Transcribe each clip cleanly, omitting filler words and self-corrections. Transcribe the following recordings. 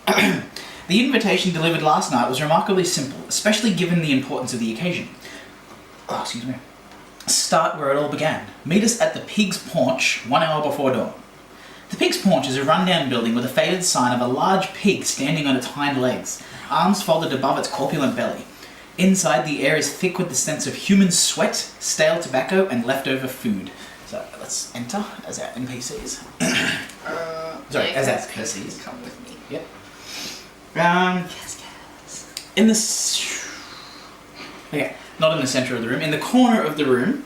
The invitation delivered last night was remarkably simple, especially given the importance of the occasion. Oh, excuse me. Start where it all began. Meet us at the Pig's Paunch 1 hour before dawn. The Pig's Paunch is a rundown building with a faded sign of a large pig standing on its hind legs, arms folded above its corpulent belly. Inside, the air is thick with the sense of human sweat, stale tobacco, and leftover food. So let's enter as our NPCs. As our PCs. Come with me. Yep. Yes. In the... Okay, not in the centre of the room. In the corner of the room,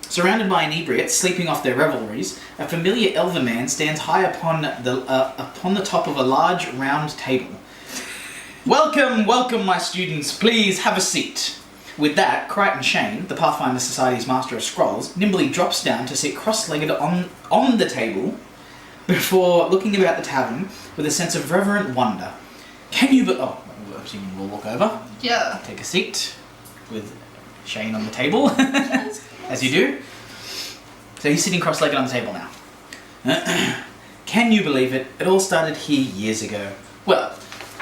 surrounded by inebriates sleeping off their revelries, a familiar elven man stands high upon the top of a large round table. Welcome, my students. Please have a seat. With that, Crichton Shayne, the Pathfinder Society's Master of Scrolls, nimbly drops down to sit cross-legged on the table before looking about the tavern with a sense of reverent wonder. Can you I'm assuming we'll walk over. Yeah. Take a seat with Shayne on the table, as you do. So he's sitting cross-legged on the table now. Can you believe it? It all started here years ago. Well,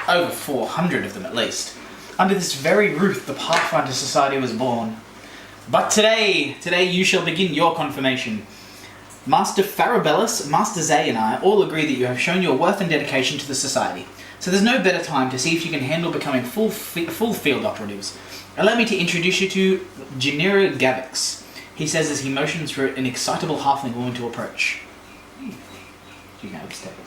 over 400 of them at least. Under this very roof, the Pathfinder Society was born. But today you shall begin your confirmation. Master Farabellus, Master Zay, and I all agree that you have shown your worth and dedication to the Society. So there's no better time to see if you can handle becoming full field operatives. Allow me to introduce you to Jacinta Gavix, he says as he motions for an excitable halfling woman to approach. You know this table.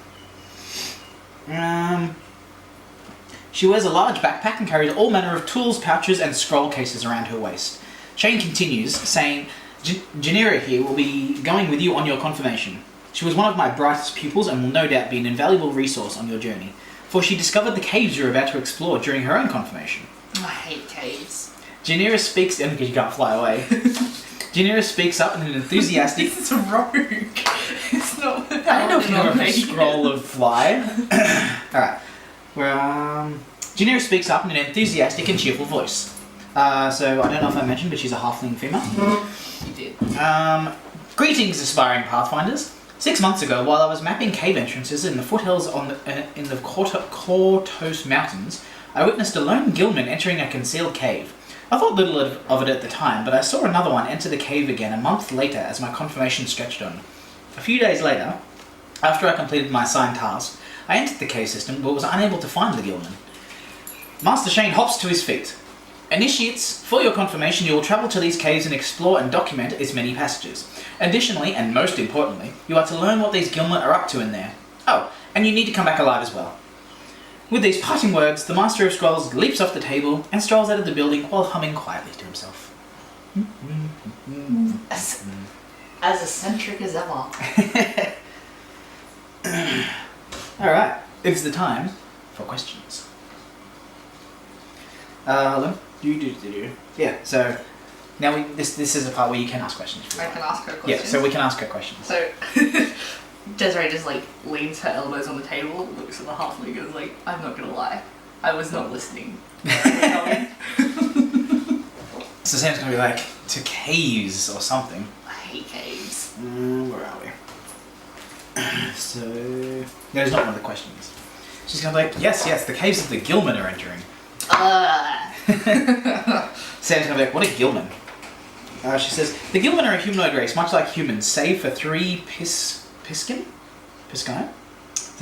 She wears a large backpack and carries all manner of tools, pouches, and scroll cases around her waist. Shayne continues, saying, Jacinta here will be going with you on your confirmation. She was one of my brightest pupils and will no doubt be an invaluable resource on your journey, for she discovered the caves you're about to explore during her own confirmation. I hate caves. Jacinta speaks, and because you can't fly away. Jacinta speaks up in an enthusiastic... This is rogue. It's not... I don't know if you have a scroll of fly. Alright. Jacinta speaks up in an enthusiastic and cheerful voice. So, I don't know if I mentioned, but she's a halfling female. You did. Greetings, aspiring Pathfinders. 6 months ago, while I was mapping cave entrances in the foothills in the Kortos Mountains, I witnessed a lone gilman entering a concealed cave. I thought little of it at the time, but I saw another one enter the cave again a month later as my confirmation stretched on. A few days later, after I completed my assigned task, I entered the cave system but was unable to find the gilman. Master Shayne hops to his feet. Initiates, for your confirmation, you will travel to these caves and explore and document its many passages. Additionally, and most importantly, you are to learn what these gilmen are up to in there. Oh, and you need to come back alive as well. With these parting words, the Master of Scrolls leaps off the table and strolls out of the building while humming quietly to himself. As eccentric as ever. Alright, it's the time for questions. Hold on. Yeah, so now this is a part where you can ask questions. I can ask her questions? Yeah, so we can ask her questions. So, Desarei just leans her elbows on the table, looks at the halfling and is like, I'm not gonna lie, I was not listening. So Sam's gonna be like, to caves or something. I hate caves. Where are we? So, there's not one of the questions. She's gonna be like, yes, the caves of the Gilman are entering. Sam's gonna be like, what are Gilman? She says, the Gilman are a humanoid race, much like humans, save for 3 Piscine? Is that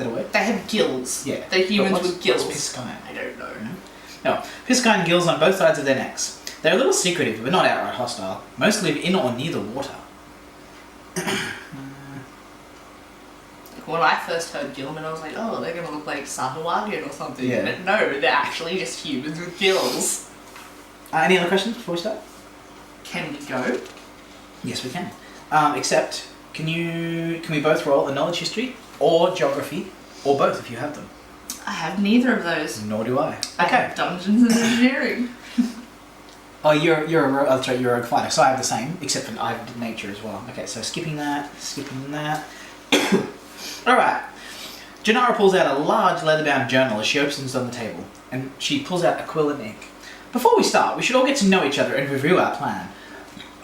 a word? They have gills. Yeah. They're humans with gills. What's Piscine? I don't know. No. Piscine gills on both sides of their necks. They're a little secretive, but not outright hostile. Most live in or near the water. When I first heard gilman, I was like, oh, they're gonna look like Sahuagin or something. Yeah. But no, they're actually just humans with gills. Any other questions before we start? Can we go? Yes, we can. Except, can we both roll a knowledge history or geography, or both if you have them? I have neither of those. Nor do I. I have dungeons and engineering. Oh, you're a rogue fighter, so I have the same, except for I have nature as well. Okay, so skipping that. Alright. Janara pulls out a large leather-bound journal as she opens it on the table, and she pulls out a quill and ink. Before we start, we should all get to know each other and review our plan.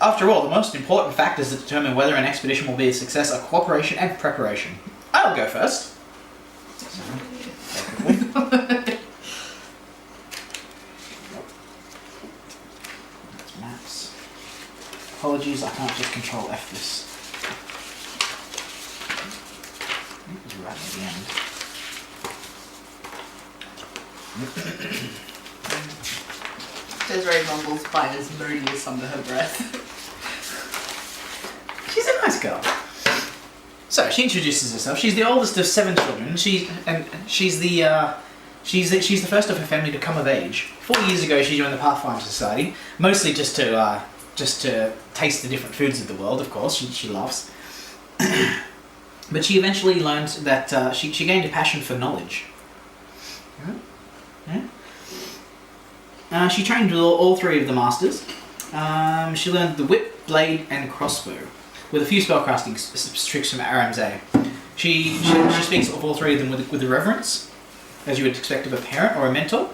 After all, the most important factors that determine whether an expedition will be a success are cooperation and preparation. I'll go first. That's maps. Apologies, I can't just control F this. I think it was right at the end. Desarei mumbles by as moodiest under her breath. She's a nice girl. So she introduces herself. She's the oldest of 7 children. She's the first of her family to come of age. 4 years ago, she joined the Pathfinder Society, mostly just to taste the different foods of the world. Of course, she loves. But she eventually learned that she gained a passion for knowledge. Yeah. She trained with all 3 of the masters. She learned the whip, blade, and crossbow, with a few spellcasting tricks from Aramzay. She speaks of all 3 of them with a reverence, as you would expect of a parent or a mentor.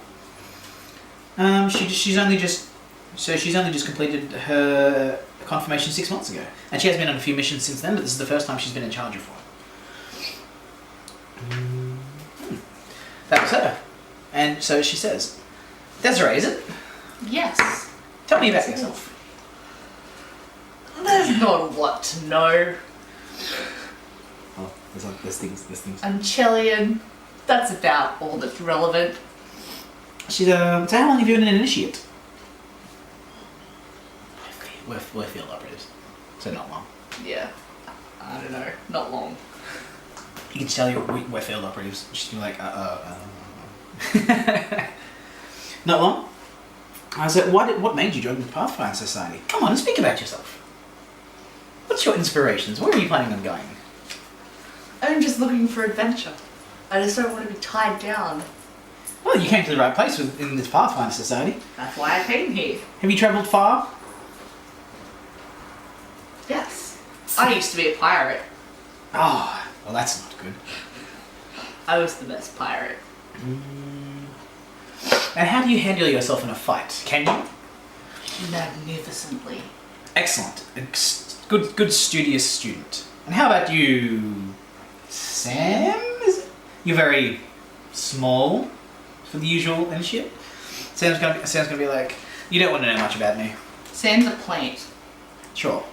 She's only just completed her confirmation 6 months ago, and she has been on a few missions since then. But this is the first time she's been in charge of one. That was her, and so she says, "Desarei, is it? Yes. Tell me about yourself." There's not a lot to know. Oh, there's things. I'm Chilean. That's about all that's relevant. She's so how long have you been an initiate? We're field operatives, so not long. Yeah. I don't know. Not long. You can tell we're field operatives. She's gonna be like, Not long? I said, what made you join the Pathfinder Society? Come on, speak about yourself. What's your inspirations? Where are you planning on going? I'm just looking for adventure. I just don't want to be tied down. Well, you came to the right place in this Pathfinder Society. That's why I came here. Have you travelled far? Yes. I used to be a pirate. Oh, well that's not good. I was the best pirate. And how do you handle yourself in a fight? Can you? Magnificently. Excellent. Good studious student. And how about you, Sam? Is it? You're very small for the usual initiate. Sam's gonna be like, you don't want to know much about me. Sam's a plant. Sure.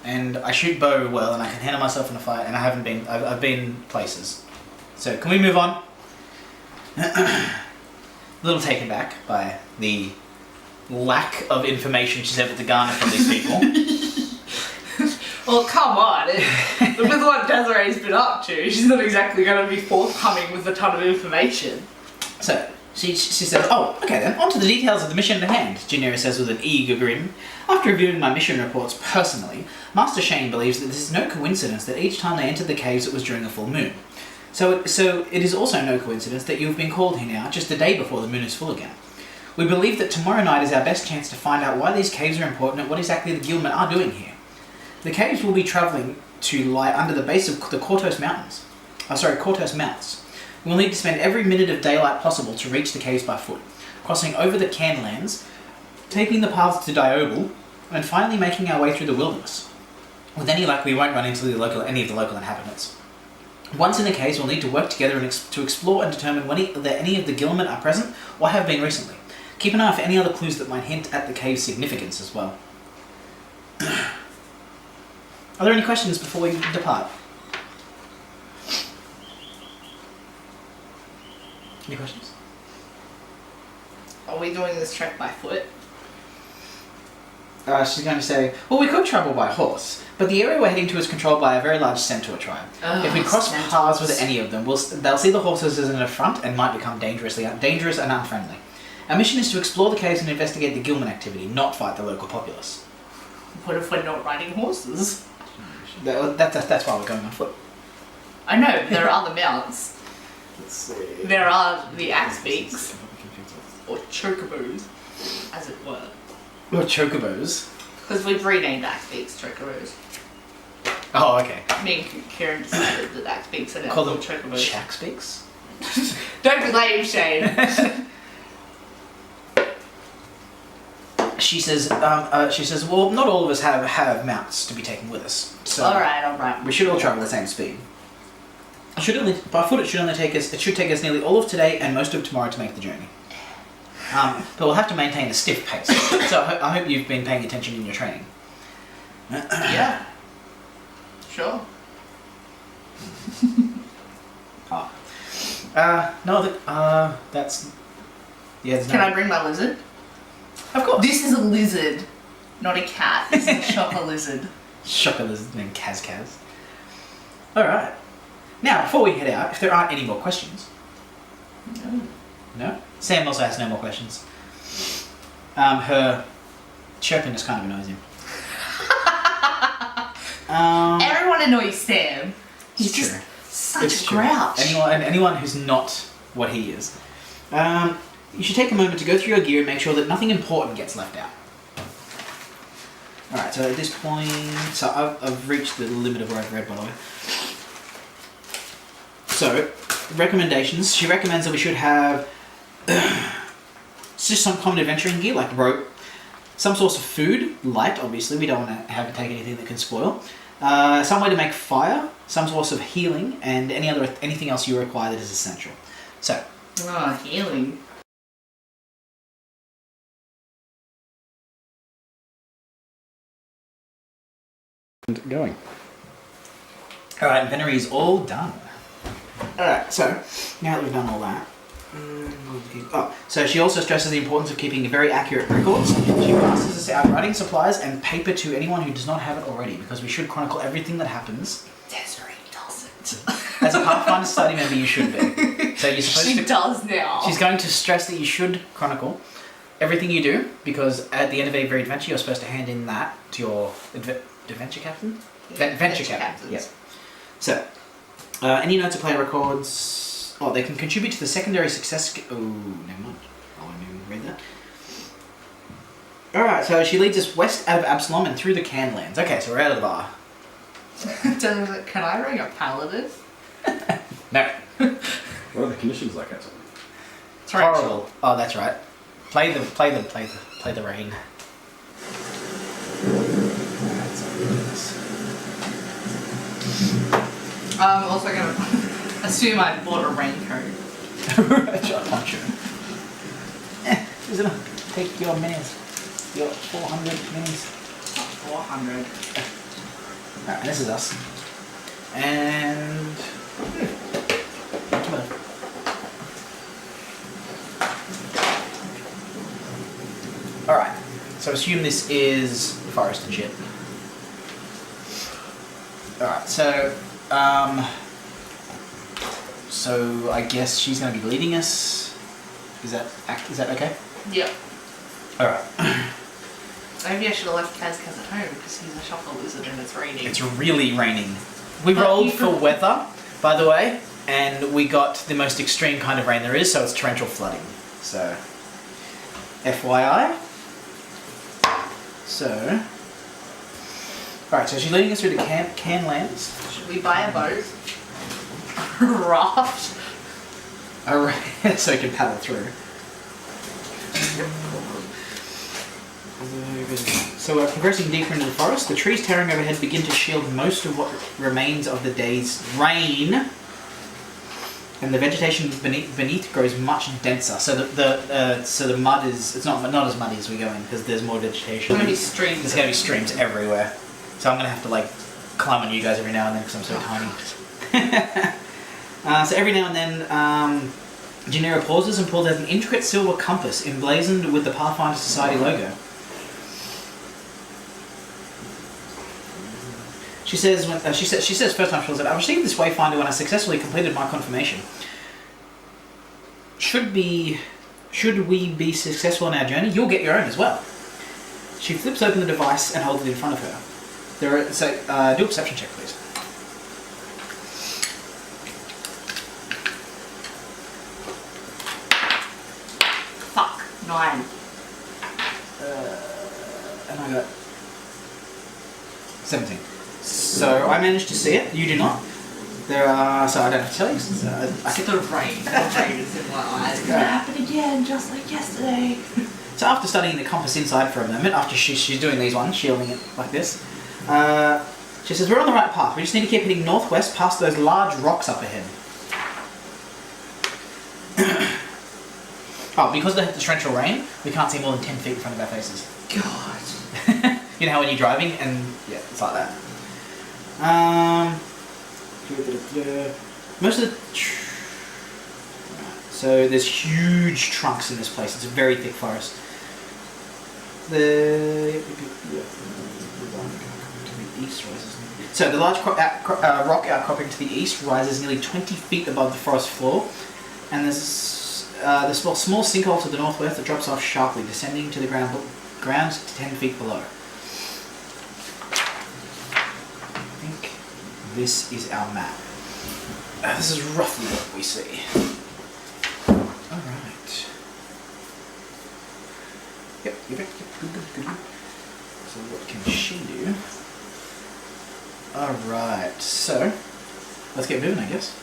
And I shoot bow well, and I can handle myself in a fight, and I've been places. So can we move on? A little taken back by the lack of information she's able to garner from these people. Well, come on. With what Desarei's been up to, she's not exactly going to be forthcoming with a ton of information. So, she says, oh, okay then, on to the details of the mission at hand, Janira says with an eager grin. After reviewing my mission reports personally, Master Shayne believes that this is no coincidence that each time they entered the caves it was during a full moon. So it is also no coincidence that you have been called here now, just a day before the moon is full again. We believe that tomorrow night is our best chance to find out why these caves are important and what exactly the Guildmen are doing here. The caves will be travelling to lie under the base of the Kortos Mountains. Kortos Mouths. We will need to spend every minute of daylight possible to reach the caves by foot, crossing over the Canlands, taking the paths to Diobel, and finally making our way through the wilderness. With any luck, we won't run into any of the local inhabitants. Once in the caves, we'll need to work together to explore and determine whether any of the Guildmen are present or have been recently. Keep an eye out for any other clues that might hint at the cave's significance as well. Are there any questions before we depart? Any questions? Are we doing this trek by foot? She's going to say, well, we could travel by horse, but the area we're heading to is controlled by a very large centaur tribe. If we cross paths with any of them, they'll see the horses as an affront and might become dangerous and unfriendly. Our mission is to explore the caves and investigate the Guildman activity, not fight the local populace. What if we're not riding horses? That's why we're going on foot. I know, there are other mounts. Let's see. There are the axe beaks, or chocobos, as it were. Or chocobos. Because we've renamed axe beaks chocobos. Oh, okay. Me and Kieran decided that axe beaks are now Call them called chocobos. Chaxbeaks? Don't be lame, Shayne. She says, well, not all of us have mounts to be taken with us. So Alright. we should all travel at the same speed. By foot, it should take us nearly all of today and most of tomorrow to make the journey. But we'll have to maintain a stiff pace. So I hope you've been paying attention in your training. Yeah. Sure. That's... Yeah, there's Can I bring my lizard? Of course. This is a lizard, not a cat. This is a shocker lizard. Shocker lizard named Kaz. Alright. Now, before we head out, if there aren't any more questions... No? Sam also has no more questions. Her chirpiness kind of annoys him. Everyone annoys Sam. He's just such a grouch. Anyone who's not what he is. You should take a moment to go through your gear and make sure that nothing important gets left out. Alright, so at this point... So I've reached the limit of what I've read, by the way. So, recommendations. She recommends that we should have just some common adventuring gear, like rope, some source of food, light, obviously, we don't want to take anything that can spoil, some way to make fire, some source of healing, and anything else you require that is essential. So. Healing. Going. Alright, inventory is all done. Alright, so now that we've done all that, so she also stresses the importance of keeping very accurate records. She passes us out writing supplies and paper to anyone who does not have it already, because we should chronicle everything that happens. Desarei doesn't. As a Pathfinder Society member, you should be. So you're supposed She does now. She's going to stress that you should chronicle everything you do, because at the end of every adventure, you're supposed to hand in that to your adventure captain? Venture captain. Yes. So, any notes or player records... Oh, they can contribute to the secondary success... Oh, never mind. I won't even read that. Alright, so she leads us west out of Absalom and through the Canlands. Okay, so we're out of the bar. Can I ring a paladin? No. What are the conditions like outside? It's horrible. Oh, that's right. Play the rain. I'm also gonna assume I bought a raincoat. Poncho. Who's gonna take your minis? Your 400 minis? 400. Alright, this is us. And... Come on. Alright, so assume this is forest and shit. Alright, so I guess she's going to be leading us. Is that okay? Yep. Alright. Maybe I should have left Kaz at home because he's a shocker lizard and it's raining. It's really raining. We rolled for weather, by the way, and we got the most extreme kind of rain there is, so it's torrential flooding. So, FYI. So, alright, so she's leading us through the Canlands. Should we buy a boat? Raft? Alright, so we can paddle through. So we're progressing deeper into the forest. The trees towering overhead begin to shield most of what remains of the day's rain, and the vegetation beneath grows much denser. So the mud is not as muddy as we go in because there's more vegetation. There's going to be streams. There's going to be streams everywhere. So I'm going to have to like climb on you guys every now and then because I'm so tiny. So every now and then, Janera pauses and pulls out an intricate silver compass emblazoned with the Pathfinder Society logo. She says, she says first time she pulls it, I received this wayfinder when I successfully completed my confirmation. Should we be successful in our journey, you'll get your own as well. She flips open the device and holds it in front of her. Do a perception check, please. Fuck. 9. And I got 17. So I managed to see it. You do not. There are. So I don't have to tell you. So I think The rain. The rain is in my eyes. It's going to happen again, just like yesterday. So after studying the compass inside for a moment, after she's doing these ones, shielding it like this, She says, we're on the right path. We just need to keep heading northwest past those large rocks up ahead. Oh, because they have the torrential rain, we can't see more than 10 feet in front of our faces. God. You know how when you're driving and yeah, it's like that. Most of the so there's huge trunks in this place. It's a very thick forest. The east rises. So the large rock outcropping to the east rises nearly 20 feet above the forest floor, and there's a small sinkhole to the northwest that drops off sharply, descending to the ground to 10 feet below. I think this is our map. This is roughly what we see. Alright. Yep, good. So what can she do? Alright, so let's get moving, I guess.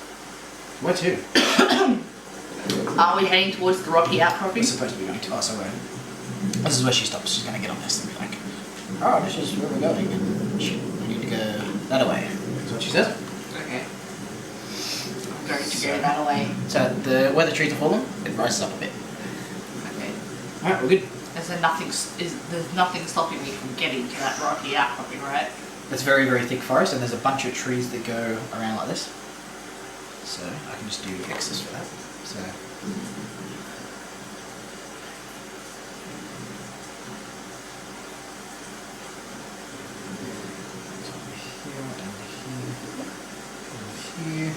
Where to? Are we heading towards the rocky outcropping? We're supposed to be going to. Oh, so this is where she stops. She's going to get on this and be like, oh, this is where we're going. And we need to go that way. That's what she says. Okay. I'm going to go that way. So where the trees are falling, it rises up a bit. Okay. Alright, we're good. There's nothing stopping me from getting to that rocky outcropping, right? It's very, very thick forest, and there's a bunch of trees that go around like this. So I can just do X's for that. So here,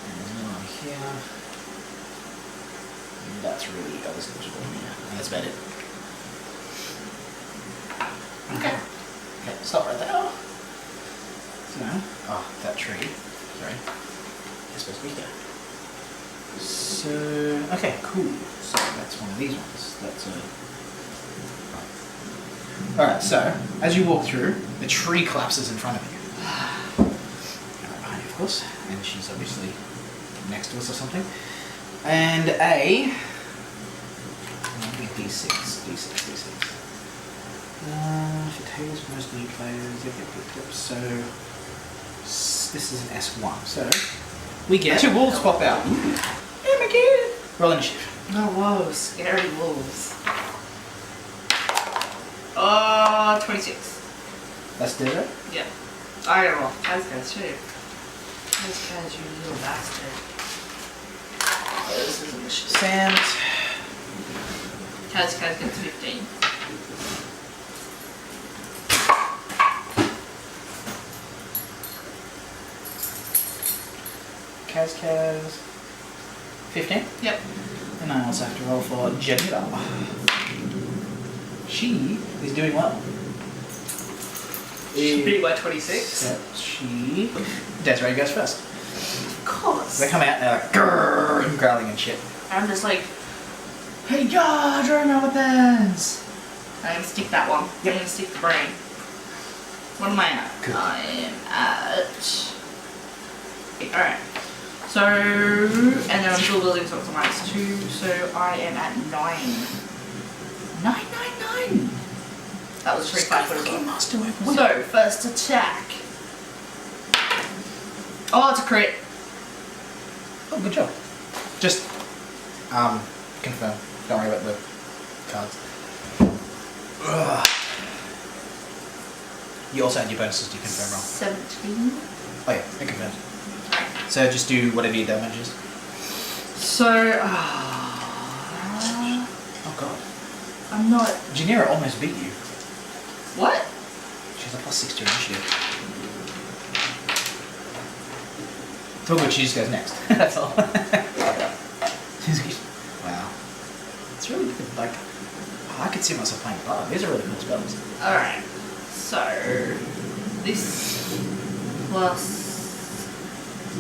and on here. And that's really eligible here. And that's about it. Okay. Okay, stop right there. So, that tree. Sorry. It's supposed to be here. So, okay, cool. So that's one of these ones. That's a... Alright, so, as you walk through, the tree collapses in front of you. Right behind you, of course. And she's obviously next to us or something. And D6. For tables for most new players, yep. So, this is an S1. So, we get 2 wolves pop out. Oh my god! Roll initiative. Oh, whoa, scary wolves. 26. That's Desarei. Yeah. I got roll. Kaz too. Kaz, you little bastard. This is initiative. Sand. Kaz gets 15. Kaz. 15? Yep. And I also have to roll for Jacinta. She is doing well. She beat by 26. So Desarei goes first. Of course. They come out and they're like, grrr, growling and shit. I'm just like, hey God, drawing my weapons. I'm gonna stick that one. Yep. I'm gonna stick the brain. What am I at? Cool. I am at... Alright. So, and then I'm still building, so it's a -2, so I am at 9. 9. That was a 3-5 foot as well. Master weapons. So, first attack. Oh, it's a crit. Oh, good job. Just, confirm. Don't worry about the cards. Ugh. You also had your bonuses to confirm roll. 17. Oh yeah, it confirmed. So just do whatever your damage is. So, Oh god. I'm not... Janira almost beat you. What? She's a +6 to initiative. It's all good, she just goes next. That's all. Wow. It's really good. Like, I could see myself playing Bard. These are really cool spells. Alright. So, this plus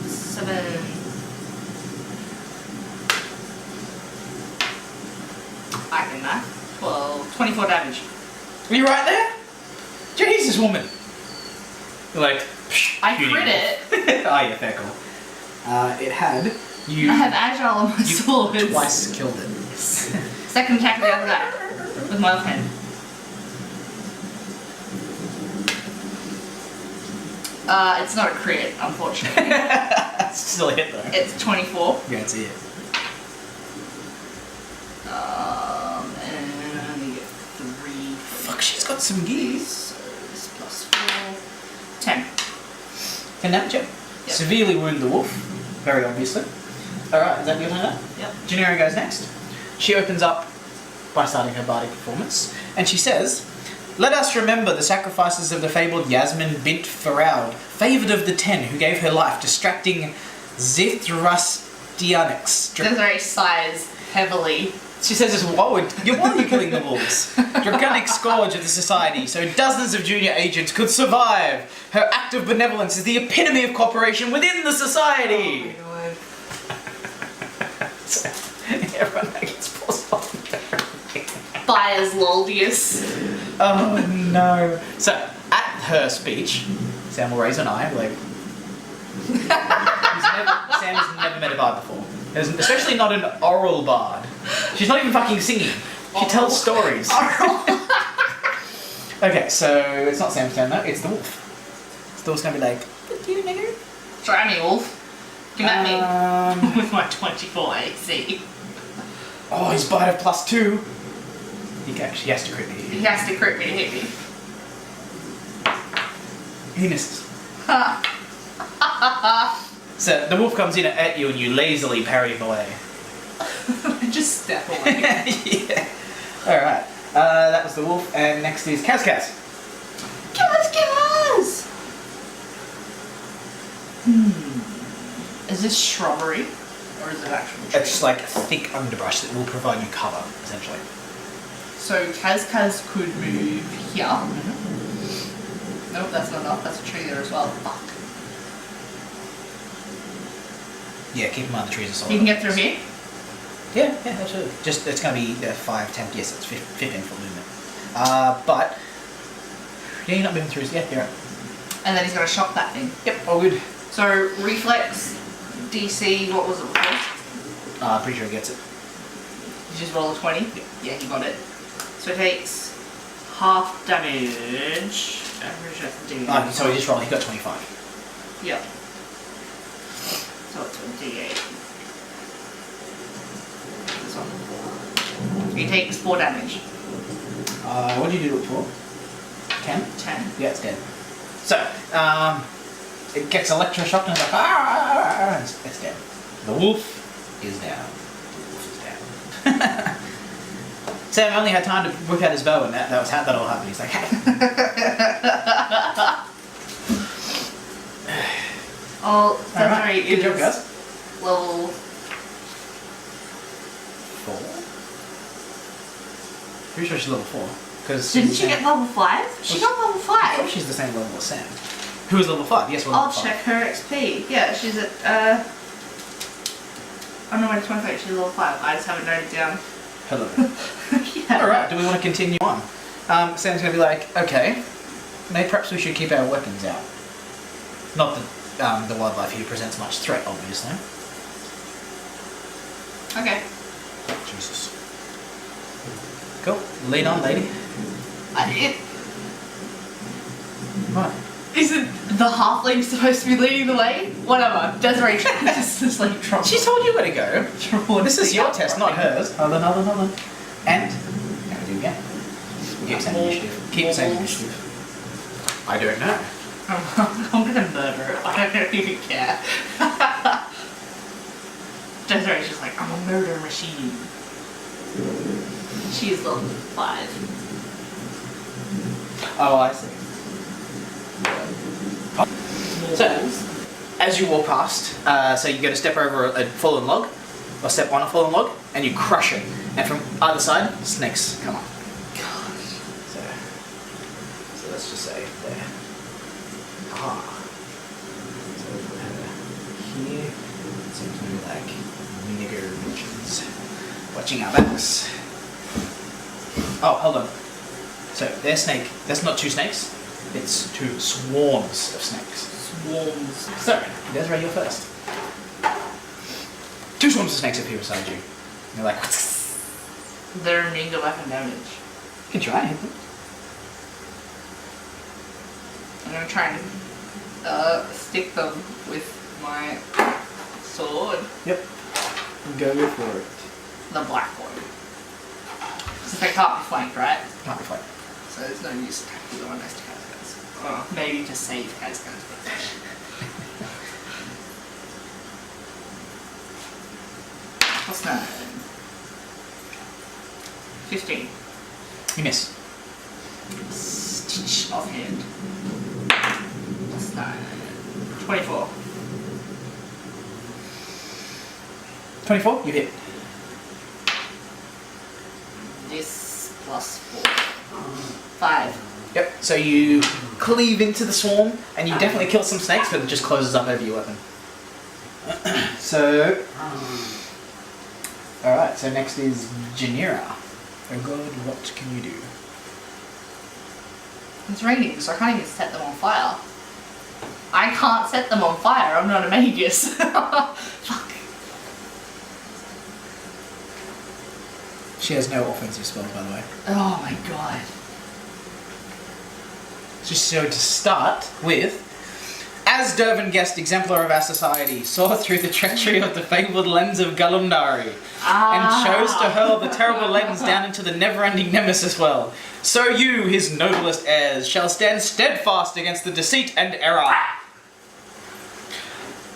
7. I can that. 24 damage. Are you right there? Jesus, woman! You're like, I puny crit wolf. it. Oh yeah, fair call. It had you. I have agile on my you sword. twice killed it. Second attack the other guy with my left hand. It's not a crit, unfortunately. That's still a hit though. It's 24. Yeah, it's a hit. And you get 3. Fuck, she's got some gears. So this plus 4. 10. 10 damage, yep. Severely wound the wolf, very obviously. Alright, is that your turn now? Yep. Janira goes next. She opens up by starting her bardic performance, and she says, "Let us remember the sacrifices of the fabled Yasmin bint Faraud, favoured of the 10 who gave her life, distracting Zithrustianix." Desarei sighs heavily. She says this while you're killing the wolves. Draconic scourge of the society, so dozens of junior agents could survive. Her act of benevolence is the epitome of cooperation within the society. Oh my god. Everyone gets forced on. Buyer's Loldius. Oh no. So, at her speech, Sam will raise an eye, like... Sam has never met a bard before. Especially not an oral bard. She's not even fucking singing. She tells stories. Okay, so it's not Sam's turn though, it's the wolf. The wolf's gonna be like, "Fuck you, nigger." Try me, wolf. Come at me. With my 24 AC. Oh, he's bite of +2. He has to crit me. He has to crit me to hit me. He misses. So the wolf comes in at you and you lazily parry him away. Just step away. Yeah. Alright. That was the wolf, and next is Kaz. Give us! Is this shrubbery? Or is it actual tree? It's like thick underbrush that will provide you cover, essentially. So Kaz could move here. Nope, that's not enough. That's a tree there as well. Fuck. Yeah, keep in mind the trees are solid. You can get through here? Yeah, absolutely. Just, it's going to be 5, 10, yes, it's 15 foot movement. But, yeah, you're not moving through, yeah, you're right. And then he's going to shock that thing. Yep, all good. So, reflex, DC, what was it before? Pretty sure he gets it. You just roll a 20? Yeah, he got it. So it takes half damage. Average of D8. So he just rolled, he got 25. Yep. So it's a D8. This one. He takes 4 damage. What did you do it for? 10? 10. Yeah, it's dead. So, it gets electroshocked and it's like, and it's dead. The wolf is down. The wolf is down. Sam only had time to whip out his bow and that was how that all happened. He's like, hey. Oh, Desarei Alright, good job, guys. level 4? Pretty sure she's level 4. Didn't she get level 5? She got level 5. I thought she's the same level as Sam. Who is level 5? Yes, we're level I'll 5. check her XP. Yeah, she's at, oh no, wait, 25, she's level 5. I just haven't noted down. Hello. Yeah. Alright, do we want to continue on? Sam's going to be like, okay, maybe perhaps we should keep our weapons out. Not that the wildlife here presents much threat, obviously. Okay. Jesus. Cool. Lead on, lady. What? Isn't the halfling supposed to be leading the way? Whatever. Desarei just like trouble. She told you where to go. This is your test, not hers. hers. Hold on. And now we do again. Keep saying initiative. Keep saying initiative. I don't know. I'm gonna murder it. I don't even care. Desarei's just like, I'm a murder machine. She's level 5. Oh, I see. So, as you walk past, so you go to step over a fallen log, or step on a fallen log, and you crush it. And from either side, snakes come up. Gosh. So let's just say there. Ah. So we'll put her here. Seems to be like nigger bitches. Watching our backs. Oh, hold on. So their snake, that's not 2 snakes, it's 2 swarms of snakes. Swarms. So, Desarei, you're first. 2 swarms of snakes appear beside you. And you're like, what's... They're immune to weapon damage. You can try and hit them. I'm gonna try and stick them with my sword. Yep. Go for it. The black one. So they can't be flanked, right? Can't be fine. So there's no use attacking the one next to Kazkaz. Oh, maybe to save Kazkaz. What's that? 15. You miss. Stitch offhand. What's that? 24. 24, you hit. This plus 4. 5. Yep. So you cleave into the swarm, and you definitely kill some snakes, but it just closes up over your weapon. So, all right. So next is Janira. Oh God, what can you do? It's raining, so I can't even set them on fire. I can't set them on fire. I'm not a magus. Fuck. She has no offensive spells, by the way. Oh my god. So to start with, as Dervin guessed, exemplar of our society, saw through the treachery of the fabled lens of Galundari, and chose to hurl the terrible lens down into the never-ending nemesis well. So you, his noblest heirs, shall stand steadfast against the deceit and error,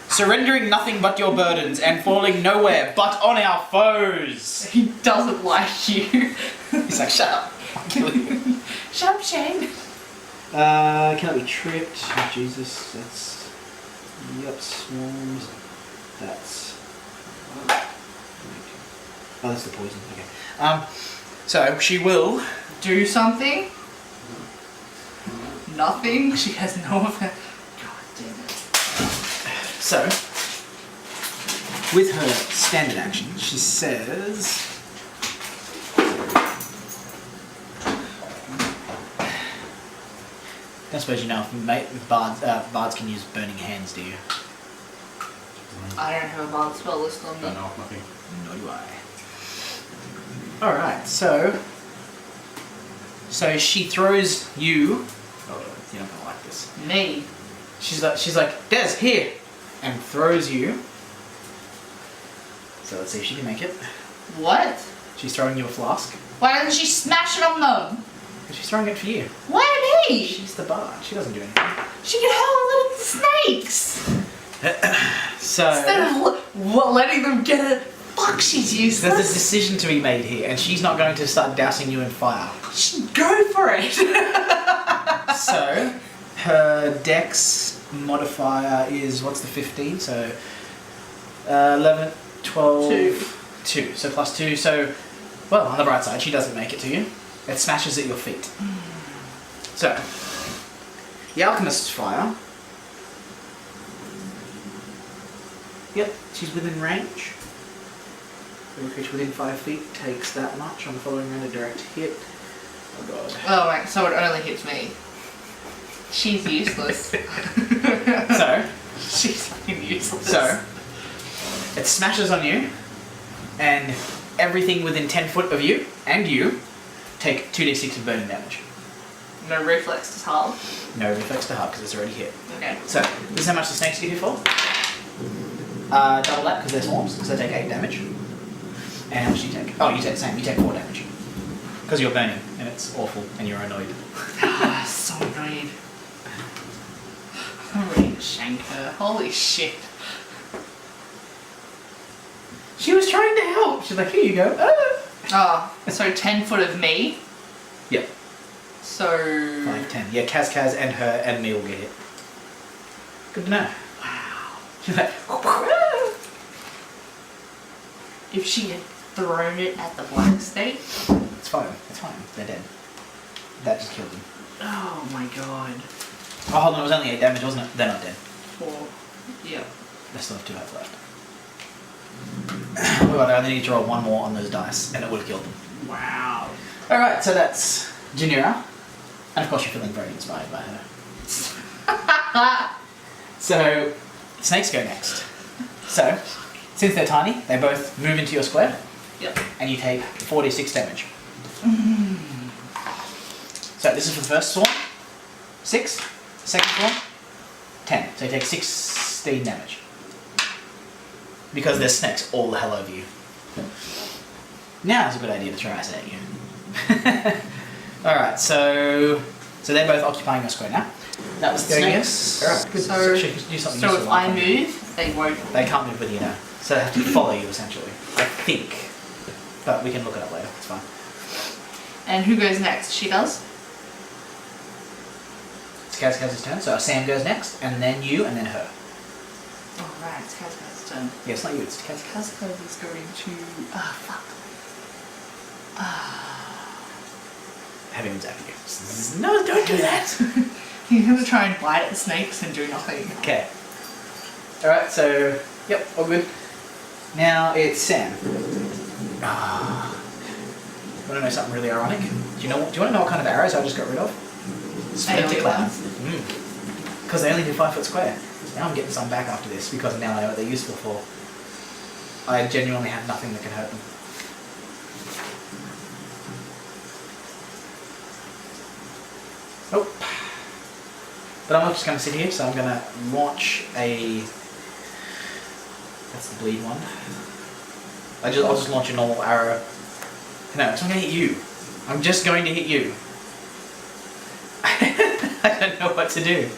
surrendering nothing but your burdens, and falling nowhere but on our foes. He doesn't like you. He's like, shut up. I'll kill you. Shut up, Shayne. Cannot be tripped. Oh, Jesus, that's... Yep, swarms. That's... Oh, that's the poison, okay. So, she will... Do something? Nothing? She has no effect. God damn it. So, with her standard action, she says... I don't suppose you know if bards can use burning hands, do you? I don't have a bard spell list on me. Don't know, nothing. Nor do I. Alright, so she throws you... Oh, you're not gonna like this. Me? She's like, Des, here! And throws you. So let's see if she can make it. What? She's throwing you a flask. Why doesn't she smash it on them? And she's throwing it for you. Why me? She's the bard. She doesn't do anything. She can handle little snakes! So... Instead of letting them get it, fuck, she's useless. There's a decision to be made here, and she's not going to start dousing you in fire. Go for it! So, her dex modifier is, what's the 15? So, 11, 12... 2. So plus 2, so, well, on the bright side, she doesn't make it to you. It smashes at your feet. So, the alchemist's fire. Yep, she's within range. Every creature within 5 feet takes that much on the following round of direct hit. Oh god. Oh right, so it only hits me. She's useless. So, She's fucking useless. So, it smashes on you, and everything within 10 foot of you, and you, take 2d6 of burning damage. No reflex to halve. No reflex to half, because it's already hit. Okay. So, this is how much the snakes get hit for. Double that, because they're swarms, so they take 8 damage. And how much do you take? Oh, you take the same, you take 4 damage. Because you're burning, and it's awful, and you're annoyed. So annoyed. I'm ready to shank her. Holy shit. She was trying to help! She's like, here you go. Ah. Oh, so 10 foot of me. Yep. So... 5, 10. Yeah, Kaz and her and me will get hit. Good to know. Wow. She's like, If she had thrown it at the black state. it's fine. They're dead. That just killed them. Oh my god. Oh, hold on, it was only 8 damage, wasn't it? They're not dead. 4. Yep. They still have 2 health left. Oh god, I only need to roll 1 more on those dice, and it would have killed them. Wow. Alright, so that's Janira. And of course you're feeling very inspired by her. So, snakes go next. So, since they're tiny, they both move into your square. Yep. And you take 4d6 damage. So this is for the first swarm. 6. Second swarm. 10. So you take 16 damage. Because there's snakes all the hell over you. Now it's a good idea to throw acid at you. Alright, so they're both occupying your square now. That was the snakes. Alright, good. So She could do something if useful I like that. move, they won't. They can't move with you now. So they have to follow you essentially. I think. But we can look it up later, it's fine. And who goes next? She does? It's Kaz's turn, so Sam goes next, and then you, and then her. Alright, it's Kaz's turn. Yeah, it's not you, it's Kaz. Kaz is going to... fuck. Having him zap you. No, don't do that! He's going to try and bite at the snakes and do nothing. Okay. Alright, so, yep, all good. Now it's Sam. Want to know something really ironic? Do you want to know what kind of arrows I just got rid of? Splinter clouds. Because they only do 5 foot square. Now I'm getting some back after this because now I know what they're useful for. I genuinely have nothing that can hurt them. Oh. But I'm not just going to sit here, so I'm going to launch a... That's the bleed one. I'll just launch a normal arrow. No, I'm going to hit you. I'm just going to hit you. I don't know what to do.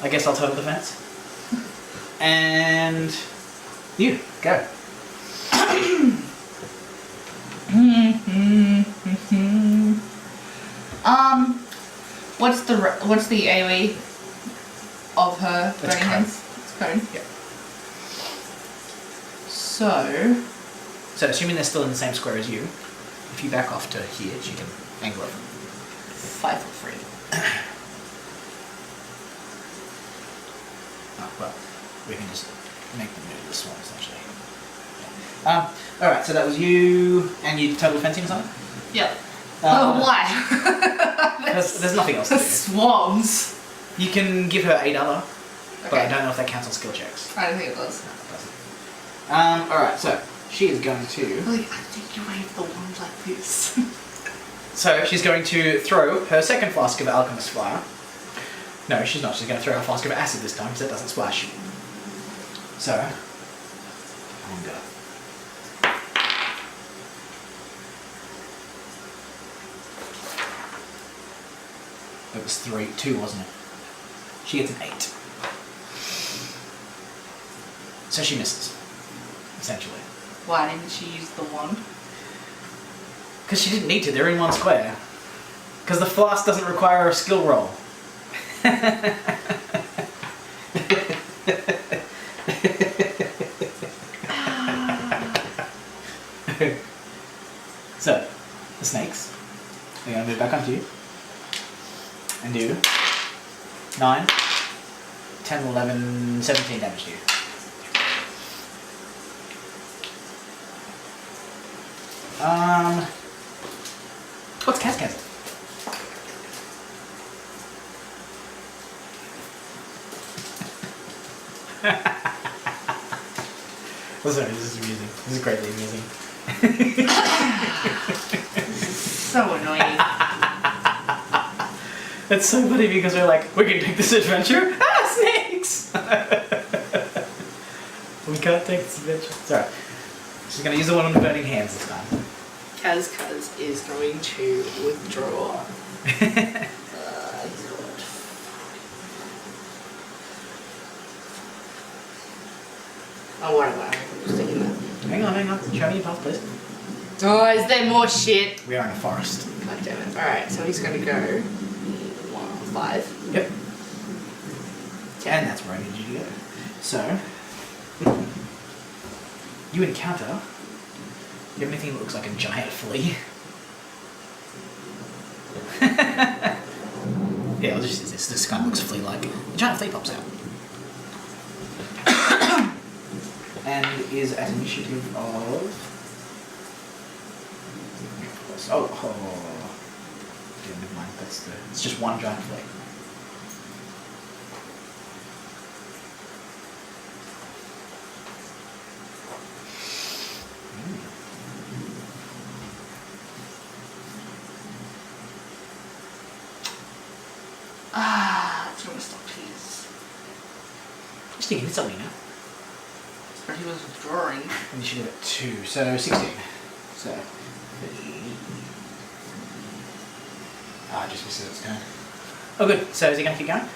I guess I'll total defense. And you go. What's the AoE of her It's burning cone. hands? It's cone. Yeah. So assuming they're still in the same square as you, if you back off to here, she can angle it. 5 foot 3. Oh, well, we can just make them move this one essentially. Alright, so that was you, and you total fencing or something? Yep. Why? There's nothing else to do. Swans. You can give her 8 other, but I Okay. don't know if that counts on skill checks. I don't think it does. No, it doesn't. Alright, so she is going to... Like, I think you wave the wand like this. So she's going to throw her second flask of alchemist fire. No, she's not. She's going to throw her flask of acid this time because that doesn't splash. So, I'm go. It was 2, wasn't it? She gets an 8. So she misses, essentially. Why didn't she use the wand? Because she didn't need to, they're in one square. Because the flask doesn't require a skill roll. So, the snakes. They're going to move back onto you. And do 9, 10, 11, 17 damage to you. What's Kaz? Oh, sorry, this is amusing. This is greatly amusing. So annoying. That's so funny because we're like, we can take this adventure. Ah, snakes! We can't take this adventure. Sorry. She's going to use the one on the burning hands this time. Kaz is going to withdraw. Oh, whatever. I'm just taking that. Hang on. Show me your path, please. Oh, is there more shit? We are in a forest. God damn it. Alright, so he's going to go 5. Yep. And that's where I need you to go. So, you encounter... Do you have anything that looks like a giant flea? Yeah, I'll just use this. This kind of looks flea-like. A giant flea pops out. And is at initiative of... Yeah, never mind. It's just one giant flea. It's going to stop his. So you can hit something now. But he was withdrawing. Initiative at 2, so 16. So. Ah, just misses its turn. Oh, good. So is he going to keep going?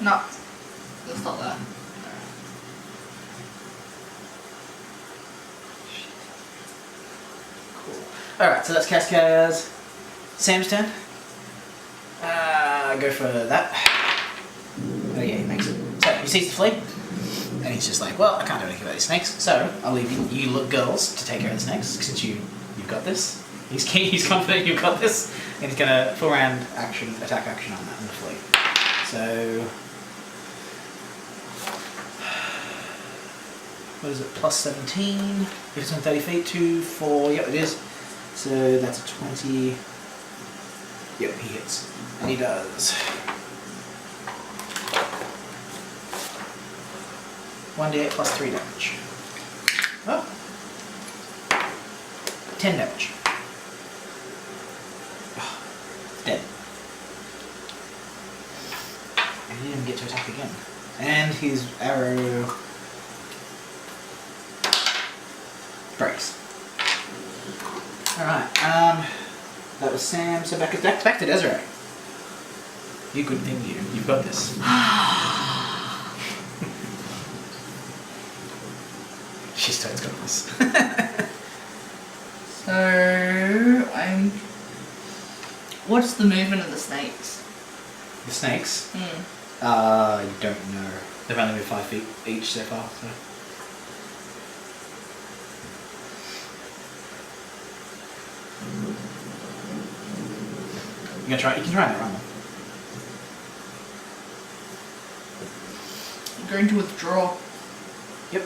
No. Let's not that. Cool. Alright, so that's Cascad's. Sam's turn. Go for that. Oh yeah, he makes it. So he sees the flea, and he's just like, well, I can't do anything about these snakes, so I'll leave you look girls to take care of the snakes, since you've got this. He's keen, he's confident you've got this, and he's gonna full round attack action on that on the flea. So what is it? Plus 17. If it's on 30 feet, 2, 4. Yep, it is. So that's a 20. Yep, he hits. And he does 1d8 plus 3 damage. Oh. 10 damage. Oh, dead. And he didn't get to attack again. And his arrow breaks. Alright, that was Sam, so back to Desarei. You good thing you've got this. She's totally got this. So what's the movement of the snakes? The snakes? Hmm. I don't know. They've only been 5 feet each so far, so. You can try and run them. I'm going to withdraw. Yep.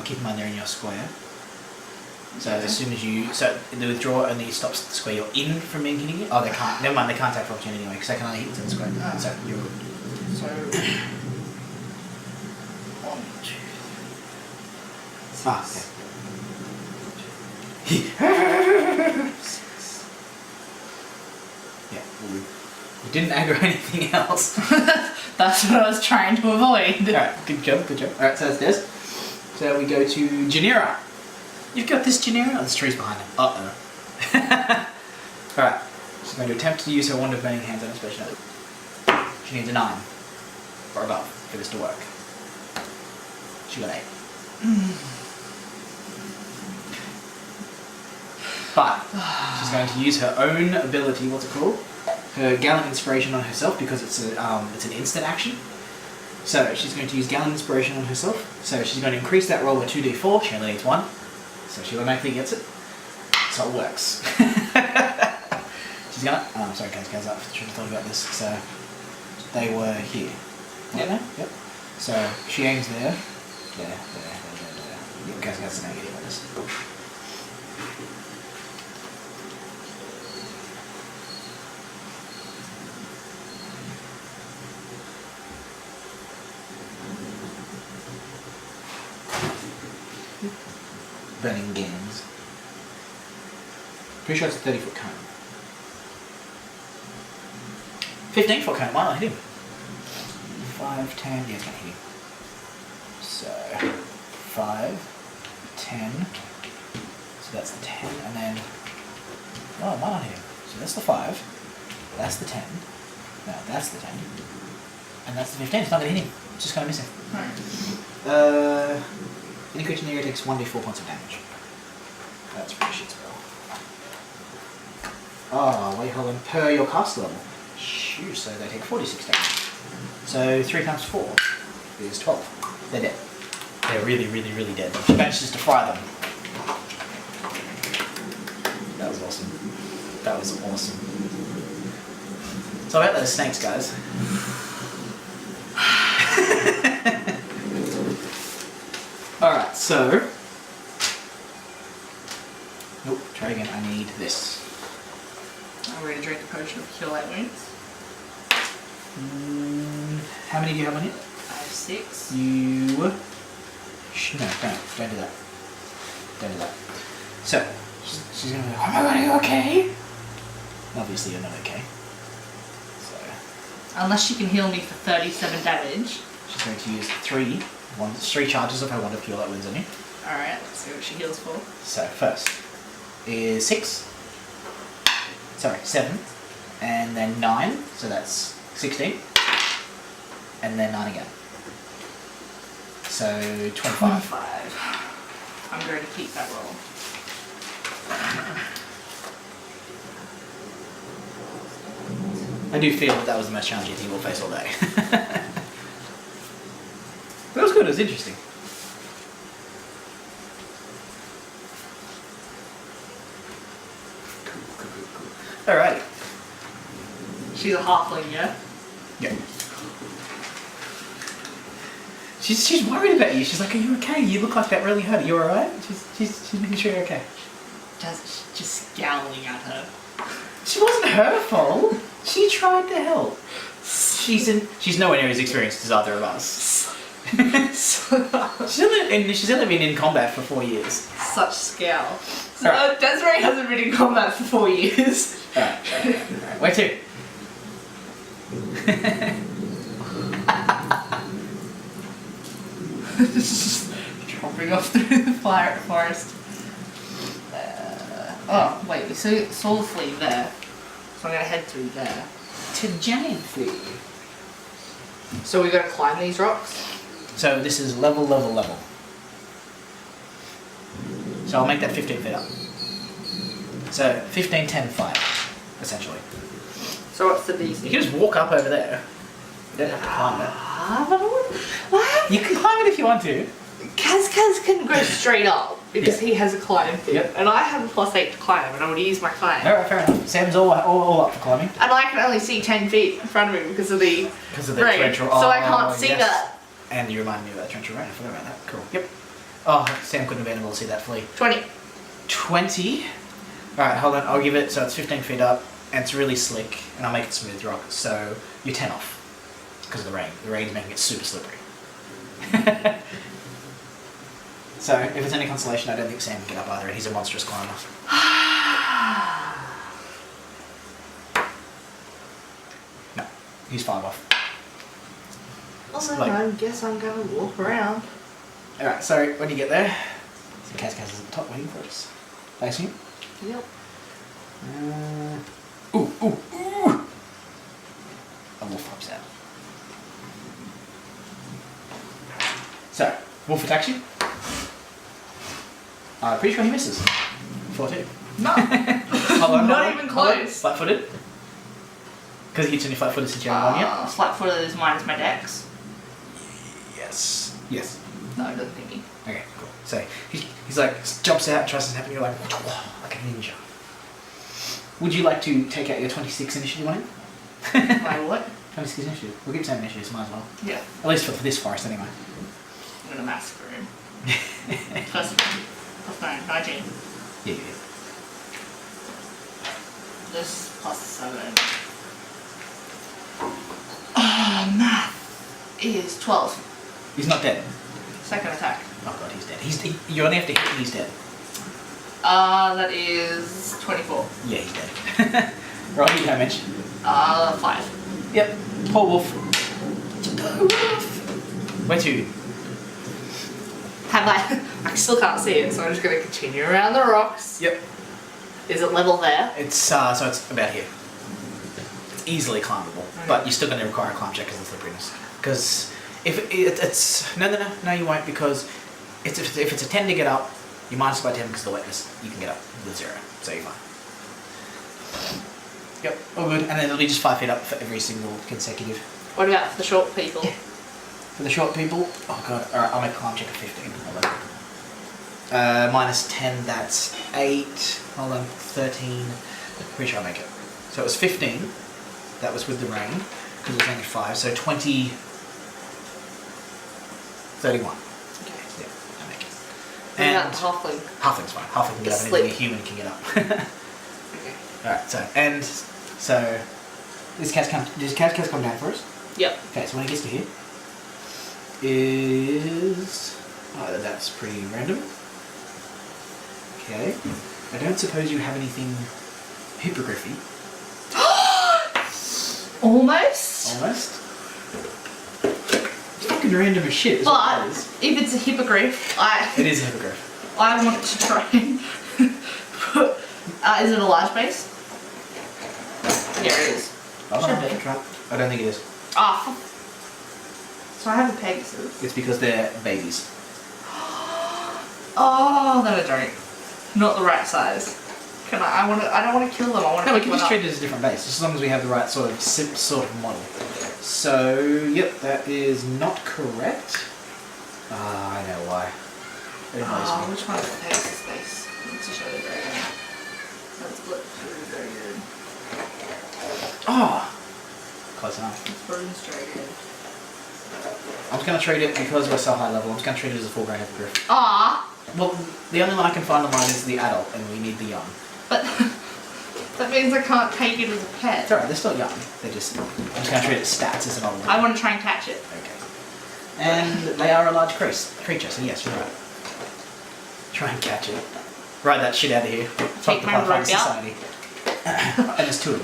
Keep in mind they're in your square. So as soon as the withdraw only stops the square you're in from being hitting it. Oh, they can't. Never mind, they can't attack for opportunity anyway because they can only hit within the square. Ah. So you're good. So 1, 2, 6. Yeah. You didn't aggro anything else. That's what I was trying to avoid. Alright, good job. Alright, so that's this. So we go to Janira. You've got this, Janira? Oh, there's trees behind him. Uh-oh. Alright, she's going to attempt to use her Wand of Burning Hands on a special note. She needs a 9 or above for this to work. She got 8. But she's going to use her own ability, what's it called? Her Gallant Inspiration on herself because it's an instant action. So she's going to use Gallant Inspiration on herself. So she's going to increase that roll with 2d4. She only needs 1. So she automatically gets it. So it works. She's gonna. Oh, I'm sorry, guys. I should have thought about this. So they were here. Yep. Yep. So she aims there. There. Yep, guys, that's negative on this. Burning games. Pretty sure it's a 30-foot cone. 15-foot cone, why not hit him? 5, 10, yeah, it's gonna hit him. So, 5, 10, so that's the 10, and then, oh, why not hit him? So that's the 5, that's the 10, no, that's the 10, and that's the 15, it's not gonna hit him, it's just gonna miss him. Right. Any creature near it takes 1d4 points of damage. That's pretty shit spell. Oh, wait, hold on. Per your cast level. Shoot, so they take 46 damage. So 3 times 4 is 12. They're dead. They're really, really, really dead. She manages to fry them. That was awesome. That was awesome. So I bet those snakes, guys. Alright, so... Nope, try again. I need this. I'm going to drink a potion of Cure Light Wounds. How many do you have on it? I have 6. You... No, don't do that. Don't do that. So, she's gonna be like, oh my god, are you okay? Obviously, you're not okay. So Unless she can heal me for 37 damage. she's going to use three charges of her Wand of Cure that wins on you. Alright, let's see what she heals for. So first is 7, and then 9, so that's 16, and then 9 again. So 25. 5. I'm going to keep that roll. I do feel that was the most challenging thing we'll face all day. That was good, it was interesting. Cool. Alrighty. She's a halfling, yeah? Yeah. She's worried about you. She's like, are you okay? You look like that really hurt. You alright? She's making sure you're okay. Just scowling at her. She wasn't her fault. She tried to help. She's nowhere near as experienced as either of us. she's only been in combat for 4 years. Such scowl. So Alright. Desarei hasn't been in combat for 4 years. Alright. Where to? Just dropping off through the forest. Oh, wait, we saw the flea there. So I'm going to head through there. To giant flea. So we got to climb these rocks? So this is level. So I'll make that 15 feet up. So 15, 10, 5, essentially. So what's the DC? You can just walk up over there. You don't have to climb it. But what? You can climb it if you want to. Kaz can go straight up because he has a climb thing. Yep. And I have a +8 to climb and I would use my climb. Alright, fair enough. Sam's all up for climbing. And I can only see 10 feet in front of me because of the rain. torrential. So I can't see that. And you reminded me about the torrential rain. I forgot about that. Cool. Yep. Oh, Sam couldn't have been able to see that flea. 20. 20. Alright, hold on. I'll give it, so it's 15 feet up, and it's really slick, and I'll make it smooth rock, so you're 10 off. Because of the rain. The rain's making it super slippery. So, if it's any consolation, I don't think Sam can get up either, and he's a monstrous climber. No, he's 5 off. Also, Like- I guess I'm going to walk around. Alright, so when you get there, so Kaz is at the top waiting for us. Facing you. Yep. Ooh! A wolf pops out. So, wolf attacks you. I'm pretty sure he misses. 14. No. Hold on, Not even close. Flat-footed. Because he hits only flat-footed since you haven't won yet. Flat-footed is minus my dex. Yes. No, it doesn't hit me. Okay, cool. So he's like jumps out, tries to happen. You're like a ninja. Would you like to take out your 26 initiative on him? My what? 26 initiative. We'll keep saying initiatives, might as well. Yeah. At least for this forest, anyway. I'm gonna massacre him. +9, 19. Yeah, you did. This +7. Math is 12. He's not dead. Second attack. Oh god, he's dead. You only have to hit and he's dead. That is 24. Yeah, he's dead. Roll your damage. 5. Yep. Poor wolf. Where to? I still can't see it, so I'm just gonna continue around the rocks. Yep. Is it level there? It's so it's about here. It's easily climbable, but you're still going to require a climb check because of the slipperiness. Because if it's no, you won't, because if it's a 10 to get up, you minus by 10 because of the wetness. You can get up with 0, so you're fine. Yep, all good. And then it'll be just 5 feet up for every single consecutive. What about for the short people? For the short people, oh god, alright, I'll make a climb check of 15. Hold on. Minus 10, that's 8. Hold on, 13. Pretty sure I'll make it. So it was 15. That was with the rain, because it was only 5. So 20. 31. Okay. Yeah, I make it. What about the halfling? Halfling's fine. Halfling can get up, Sleep. anything a human can get up. Okay. Alright, so does Kaz come down for us? Yep. Okay, so when he gets to here, is... Oh, that's pretty random. Okay. I don't suppose you have anything hippogriffy. Almost. Almost. It's fucking random as shit. Is what But that is. if it's a hippogriff, It is a hippogriff. I want to try and put. Is it a large base? Yeah, it is. I Should don't know. be. Try it. I don't think it is. Ah. So I have a Pegasus. It's because they're babies. Oh, no, I don't. Not the right size. Can I? I don't want to kill them. I want to. No, we can just treat it as a different base, just as long as we have the right sort of model. So, yep, that is not correct. I know why. It annoys me. Which one is the Pegasus base? Let's just show the dragon. That's split through very good. Oh! Close enough. It's Bruce dragon. I'm just going to treat it because we're so high level. I'm just going to treat it as a full grown hippogriff. Ah, Well, the only one I can find online is the adult, and we need the young. but that means I can't take it as a pet. It's alright, they're still young. I'm just going to treat it as stats as an old one. I want to try and catch it. Okay. And they are a large creature, so yes, you're right. Try and catch it. Ride that shit out of here. Fuck the my Pathfinder rope out. Society. And there's two of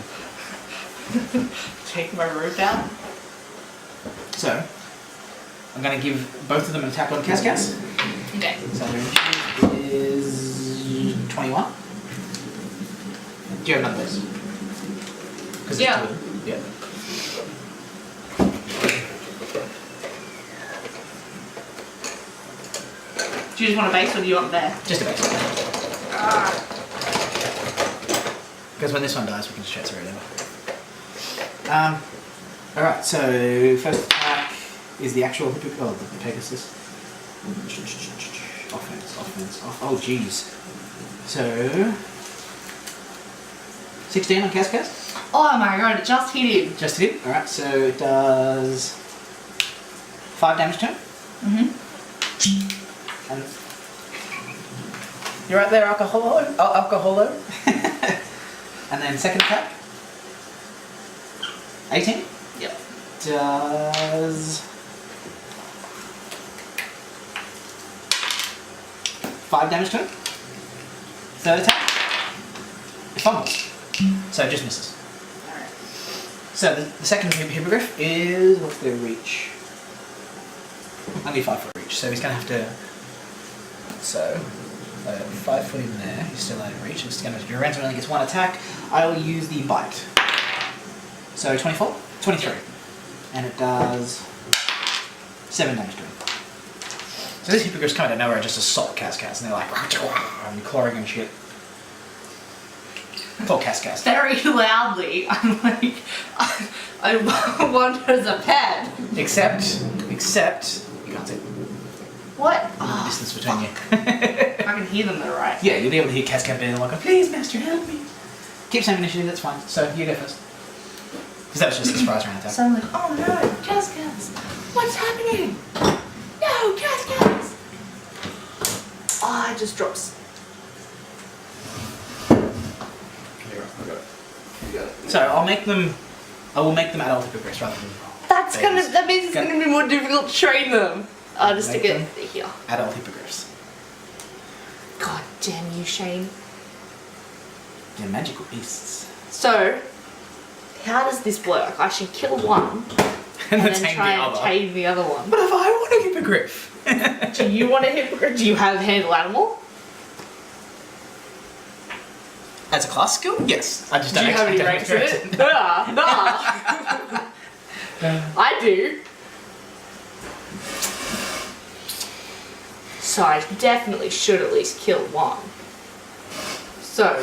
them. Take my rope out. So, I'm going to give both of them an attack on Cascas. Okay. So their initiative is 21. Do you have none of those? 'Cause Yeah. it's two of them. Yeah. Do you just want a base or do you want there? Just a base. Ah. Because when this one dies, we can just transfer it over. Alright, so first attack is the actual the Pegasus. Offense. Oh, jeez. So 16 on Cascas. Oh my god, it just hit him. Just hit. Alright, so it does 5 damage to him. And you're right there, alcoholo. And then second attack. 18. Yep. Does 5 damage to him. Third attack. It fumbles. So it just misses. Alright. So the second hippogriff is, what's their reach? Only 5 foot reach, so he's going to have to, 5 foot in there, he's still out of reach, it's going to, your ransom only gets 1 attack. I will use the bite. So 24? 23. And it does 7 damage to him. So this hippogriff's coming out of nowhere and just assault Cascas, and they're like, and clawing and shit. Poor Cascas. Very loudly. I'm like, I want her as a pet. Except, you can't see What? the distance between you. I can hear them though, right? Yeah, you'll be able to hear Cascad being like, please, master, help me. Keep saying initiative, that's fine. So, you go first. Because that was just a surprise round attack. So I'm like, oh no, Cascas! What's happening? No, Cascas! Ah, it just drops. So, I will make them adult hippogriffs rather than That means it's Gonna- gonna be more difficult to train them. I'll just Make stick it them? here. adult hippogriffs. God damn you, Shayne. They're magical beasts. So, how does this work? I should kill one And and then then tame try the and other. tame the other one. But if I want a hippogriff? Do you want a hippogriff? Do you have handle animal? As a class skill? Yes. I just Do don't you have any I don't ranks in experience it? Nah. I do. So I definitely should at least kill one. So,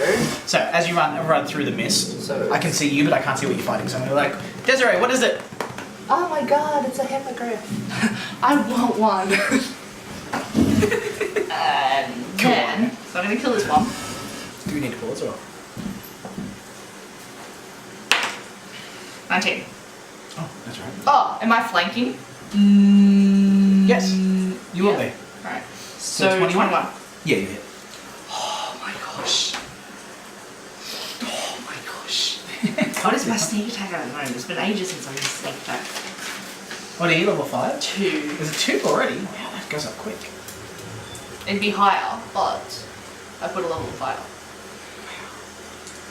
So, as you run through the mist, So- I can see you, but I can't see what you're fighting. So I'm going to be like, Desarei, what is it? oh my god, it's a hippogriff. I want one. And then, so I'm gonna kill this one. Do we need to pause or? 19. Oh, that's right. Oh, am I flanking? Yes, you will Yeah. be. Alright. So So 21? 21. Yeah, you hit. Oh my gosh. Oh my gosh. What is my sneak attack at the moment? It's been ages since I've used sneak attack. What are you, level 5? 2. Is it 2 already? Wow, that goes up quick. It'd be higher, but I put a level of higher.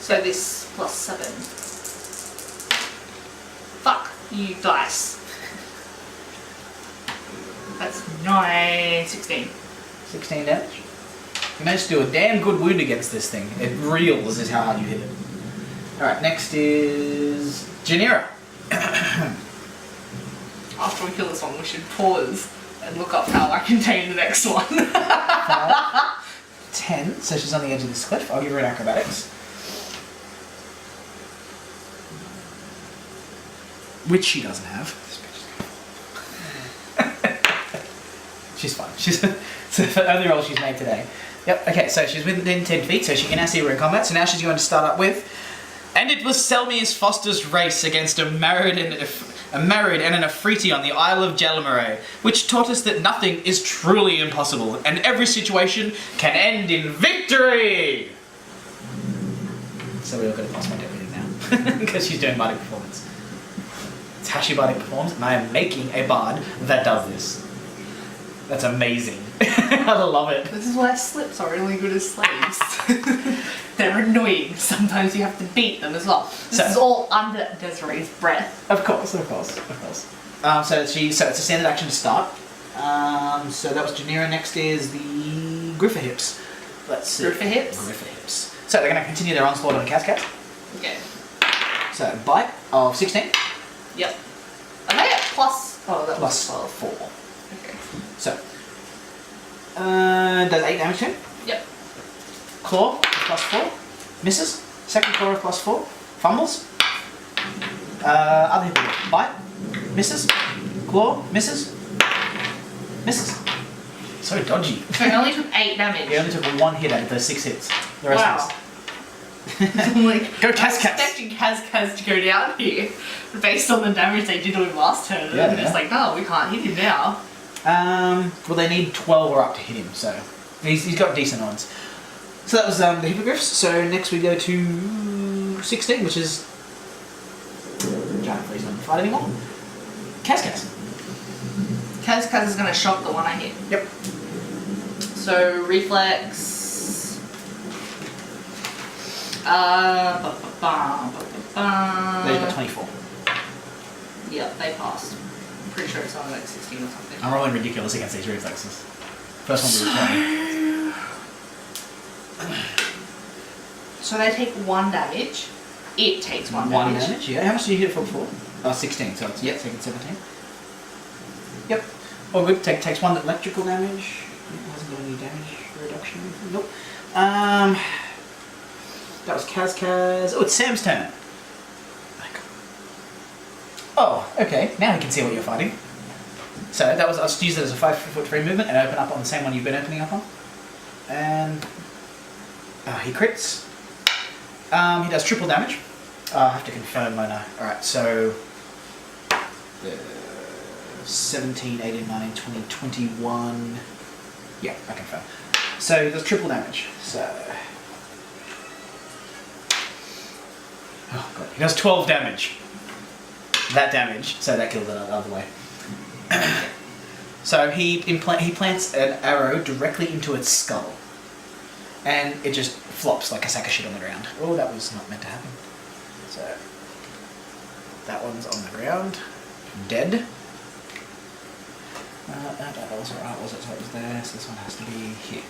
So this plus 7. You dice. That's 16. 16 damage. You managed to do a damn good wound against this thing. It reels is how hard you hit it. Alright, next is Janira. After we kill this one, we should pause and look up how I contain the next one. 10, so she's on the edge of this cliff. I'll give her an acrobatics. Which she doesn't have. She's fine. She's it's the only roll she's made today. Yep, okay, so she's within 10 feet, so she can now see we're in combat. So now she's going to start up with... And it was Selmius Foster's race against a married and an Afriti on the Isle of Jalamaray, which taught us that nothing is truly impossible, and every situation can end in victory! So we're all going to +1 to everything now, because she's doing bardic performance. It's how she bardic performs, and I am making a bard that does this. That's amazing. I love it. This is why slips are really good as slaves. They're annoying. Sometimes you have to beat them as well. This is all under Desarei's breath. Of course. So it's a standard action to start. So that was Janira. Next is the Griffer Hips. Let's see. Griffer Hips? Griffer Hips. So they're going to continue their onslaught on Cascat. Okay. So bite of 16. Yep. Are they at plus... Oh, that Plus was 12. 4. Okay. So, does 8 damage to him. Yep. Claw of +4. Misses. Second claw of +4. Fumbles. Other hit. Bite. Misses. Claw. Misses. Misses. So dodgy. So it only took 8 damage. He only took 1 hit out of those 6 hits. The rest Wow. missed. I'm like, Go I was Cascas. expecting Cascas to go down here based on the damage they did on him last turn. Yeah, And it's like, no, we can't hit him now. Well, they need 12 or up to hit him, so he's got decent odds. So that was the Hippogriffs. So next we go to 16, which is Giant Freeze not fight anymore. Cascas. Cascas is going to shock the one I hit. Yep. So reflex. They've got 24. Yep, they passed. Pretty sure it's only like 16 or something. I'm rolling ridiculous against these reflexes. First one we were 20. So they take 1 damage. It takes 1 1 damage. damage, yeah. How much did you hit it for before? 16, so it's taking 17. Yep. All good. Takes 1 electrical damage. It hasn't got any damage reduction. Nope. That was Kaz. Oh, it's Sam's turn. Oh, okay. Now we can see what you're fighting. So that was, I'll just use it as a 5-foot free movement and open up on the same one you've been opening up on. And he crits. He does triple damage. I have to confirm, won't I? Alright, so 17, 18, 19, 20, 21. Yeah, I confirm. So he does triple damage. So oh god, he does 12 damage. That damage, so that killed it the other way. So he plants an arrow directly into its skull, and it just flops like a sack of shit on the ground. Oh, that was not meant to happen. So that one's on the ground, dead. That was right, was it? So it was there. So this one has to be here.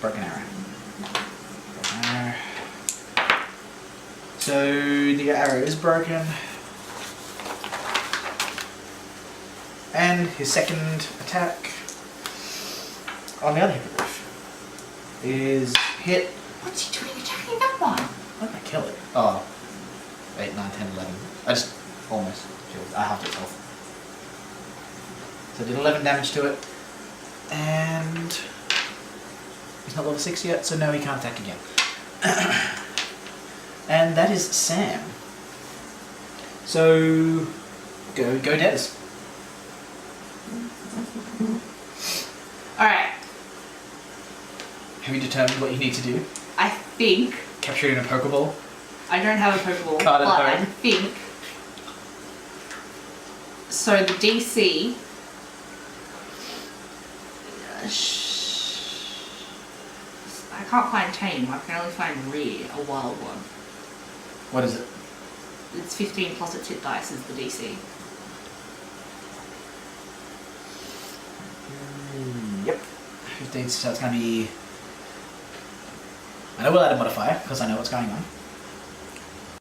Broken arrow. Broken arrow. So the arrow is broken. And his second attack on the other hippogriff is hit. What's he doing attacking that one? Why did I kill it? Oh. 8, 9, 10, 11. I just almost killed it. I halved its health. So I did 11 damage to it. And he's not level 6 yet, so no, he can't attack again. And that is Sam. So go Des. Alright, Have you determined what you need to do? I think... Capture it in a Pokeball? I don't have a Pokeball, Card but at I home. think... So the DC... I can't find tame, I can only find rare, a wild one. What is it? it's 15 plus its hit dice is the DC. Yep. 15, so it's going to be... I know we'll add a modifier, because I know what's going on.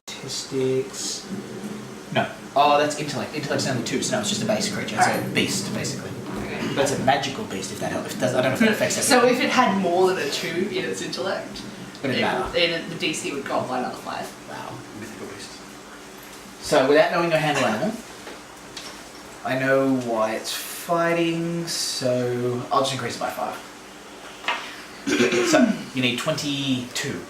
Statistics... No. Oh, that's intellect. Intellect's only 2, so no, it's just a base creature. It's a beast, basically. Okay. But it's a magical beast, if that helps. I don't know if that affects So everything. if it had more than a 2 in its intellect, Would it matter? then the DC would go up by another 5. Wow. Mythical beast. So, without knowing your handle animal, I know why it's fighting, so I'll just increase it by 5. So, you need 22.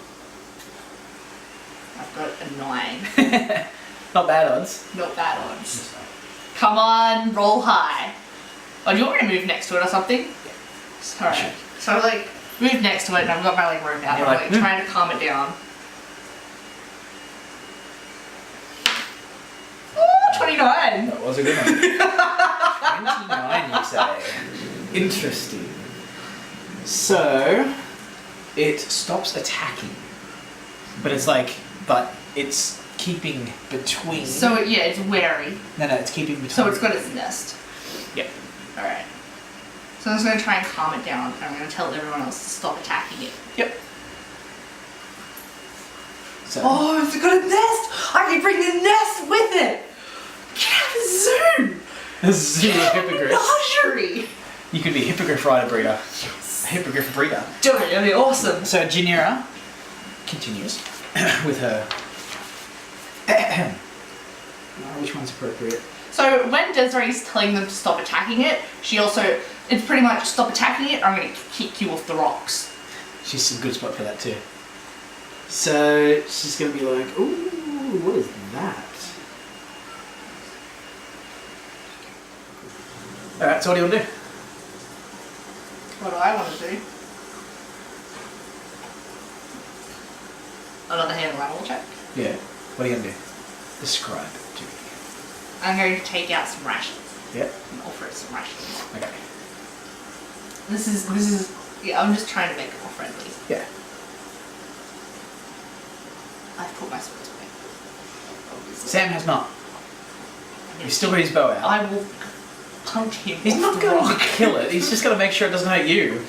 I've got a 9. Not bad odds. Not bad odds. Come on, roll high. Oh, do you want me to move next to it or something? Yeah. Alright. Sure. So I like move next to it and I've got my like rope out. You're I'm like, like trying to calm it down. Ooh, 29! That was a good one. 29, you say. Interesting. So, it stops attacking. But it's keeping between... So yeah, it's wary. No, it's keeping between... So it's got its nest. Yep. Alright. So I'm just going to try and calm it down and I'm going to tell everyone else to stop attacking it. Yep. So... Oh, it's got a nest! I can bring the nest with it! Can have a zoo! A zoo of hippogriffs. Menagerie! You could be a hippogriff rider breeder. Yes! A hippogriff breeder. Do it, it'll be awesome! So Janira continues with her... which one's appropriate? So when Desiree's telling them to stop attacking it, she also, it's pretty much stop attacking it or I'm going to kick you off the rocks. She's a good spot for that too. So she's going to be like, ooh, what is that? Alright, so what do you want to do? What do I want to do? Another handle animal check. Yeah. What are you going to do? Describe it to me. I'm going to take out some rations Yep. and offer it some rations. Okay. This is, yeah, I'm just trying to make it more friendly. Yeah. I've put my swords away. Obviously. Sam has not. He's still got his bow out. I will punch him. He's off not the going rock. to kill it. He's just going to make sure it doesn't hurt you.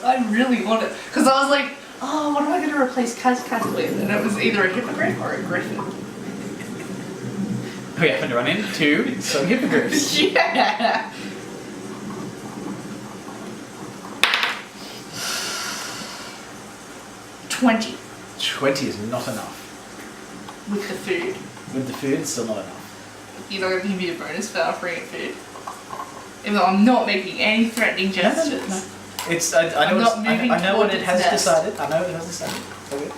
I really want it. Because I was like, oh, what am I going to replace cat with? And it was either a hippogriff or a griffin. We happen to run into some hippogriffs. Yeah! $20 20 is not enough. with the food. With the food, it's still not enough. You're not going to give me a bonus for offering it food? Even though I'm not making any threatening gestures. No. It's I I'm know not it's, moving I know what towards it its has nest. decided. I know it has decided. So good.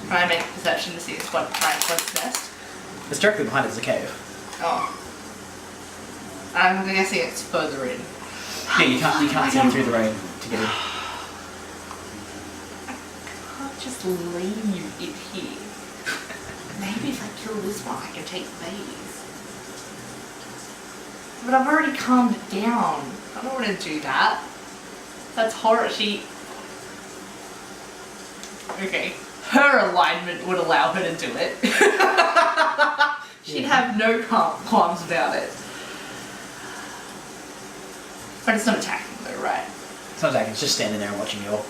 Try and make a perception to see if what trying to its nest. It's directly behind it's a cave. Oh. I'm guessing it's further in. Yeah, you can't see through the rain to get in. I can't just leave it here. Maybe if I kill this one, I can take the babies. But I've already calmed it down. I don't want to do that. That's horror. Okay. Her alignment would allow her to do it. She'd have no qualms about it. But it's not attacking though, right? It's not attacking, it's just standing there and watching you all.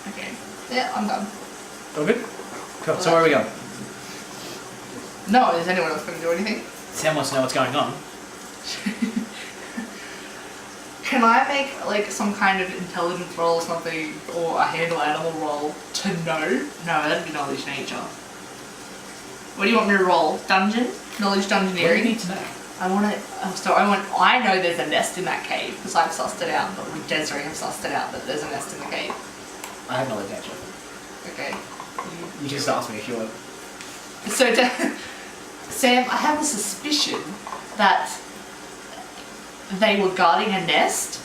Okay. Yeah, I'm done. All good? Cool. So where are we going? No, is anyone else going to do anything? Sam wants to know what's going on. Can I make like some kind of intelligence roll or something, or a handle animal roll to know? No, that'd be knowledge nature. What do you want me to roll? Dungeon? Knowledge What do you dungeoneering? need to know? I want to. Oh, so I know there's a nest in that cave because I've sussed it out. But with Desarei, I've sussed it out that there's a nest in the cave. I have knowledge nature. Okay. You just ask me if you want. So, Sam, I have a suspicion that they were guarding a nest.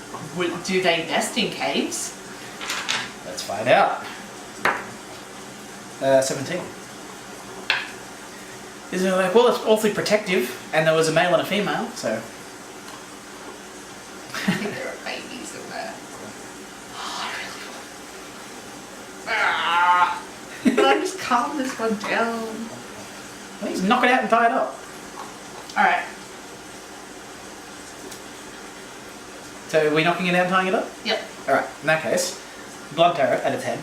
Do they nest in caves? Let's find out. 17. Isn't it like, well, it's awfully protective, and there was a male and a female, so. I think there are babies in there. Oh, I really want. Ah! But I'm just calm this one down. Please knock it out and tie it up. Alright. So are we knocking it out and tying it up? Yep. Alright, in that case, blood tarot at its head.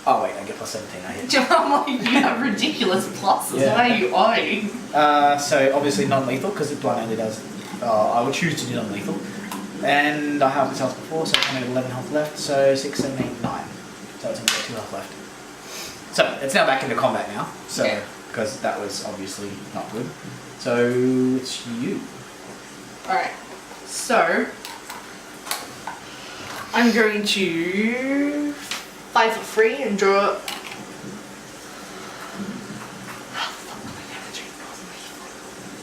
Oh wait, I get plus 17, I hit. I'm like, you have ridiculous pluses. Yeah. What are you owing? So obviously non-lethal, because it blind only does, I would choose to do non-lethal. And I have this health before, so I'm only 11 health left, so 6, 7, 8, 9. So it's only got 2 health left. So it's now back into combat now, so Yeah. because that was obviously not good. So it's you. Alright. So I'm going to 5 foot free and draw.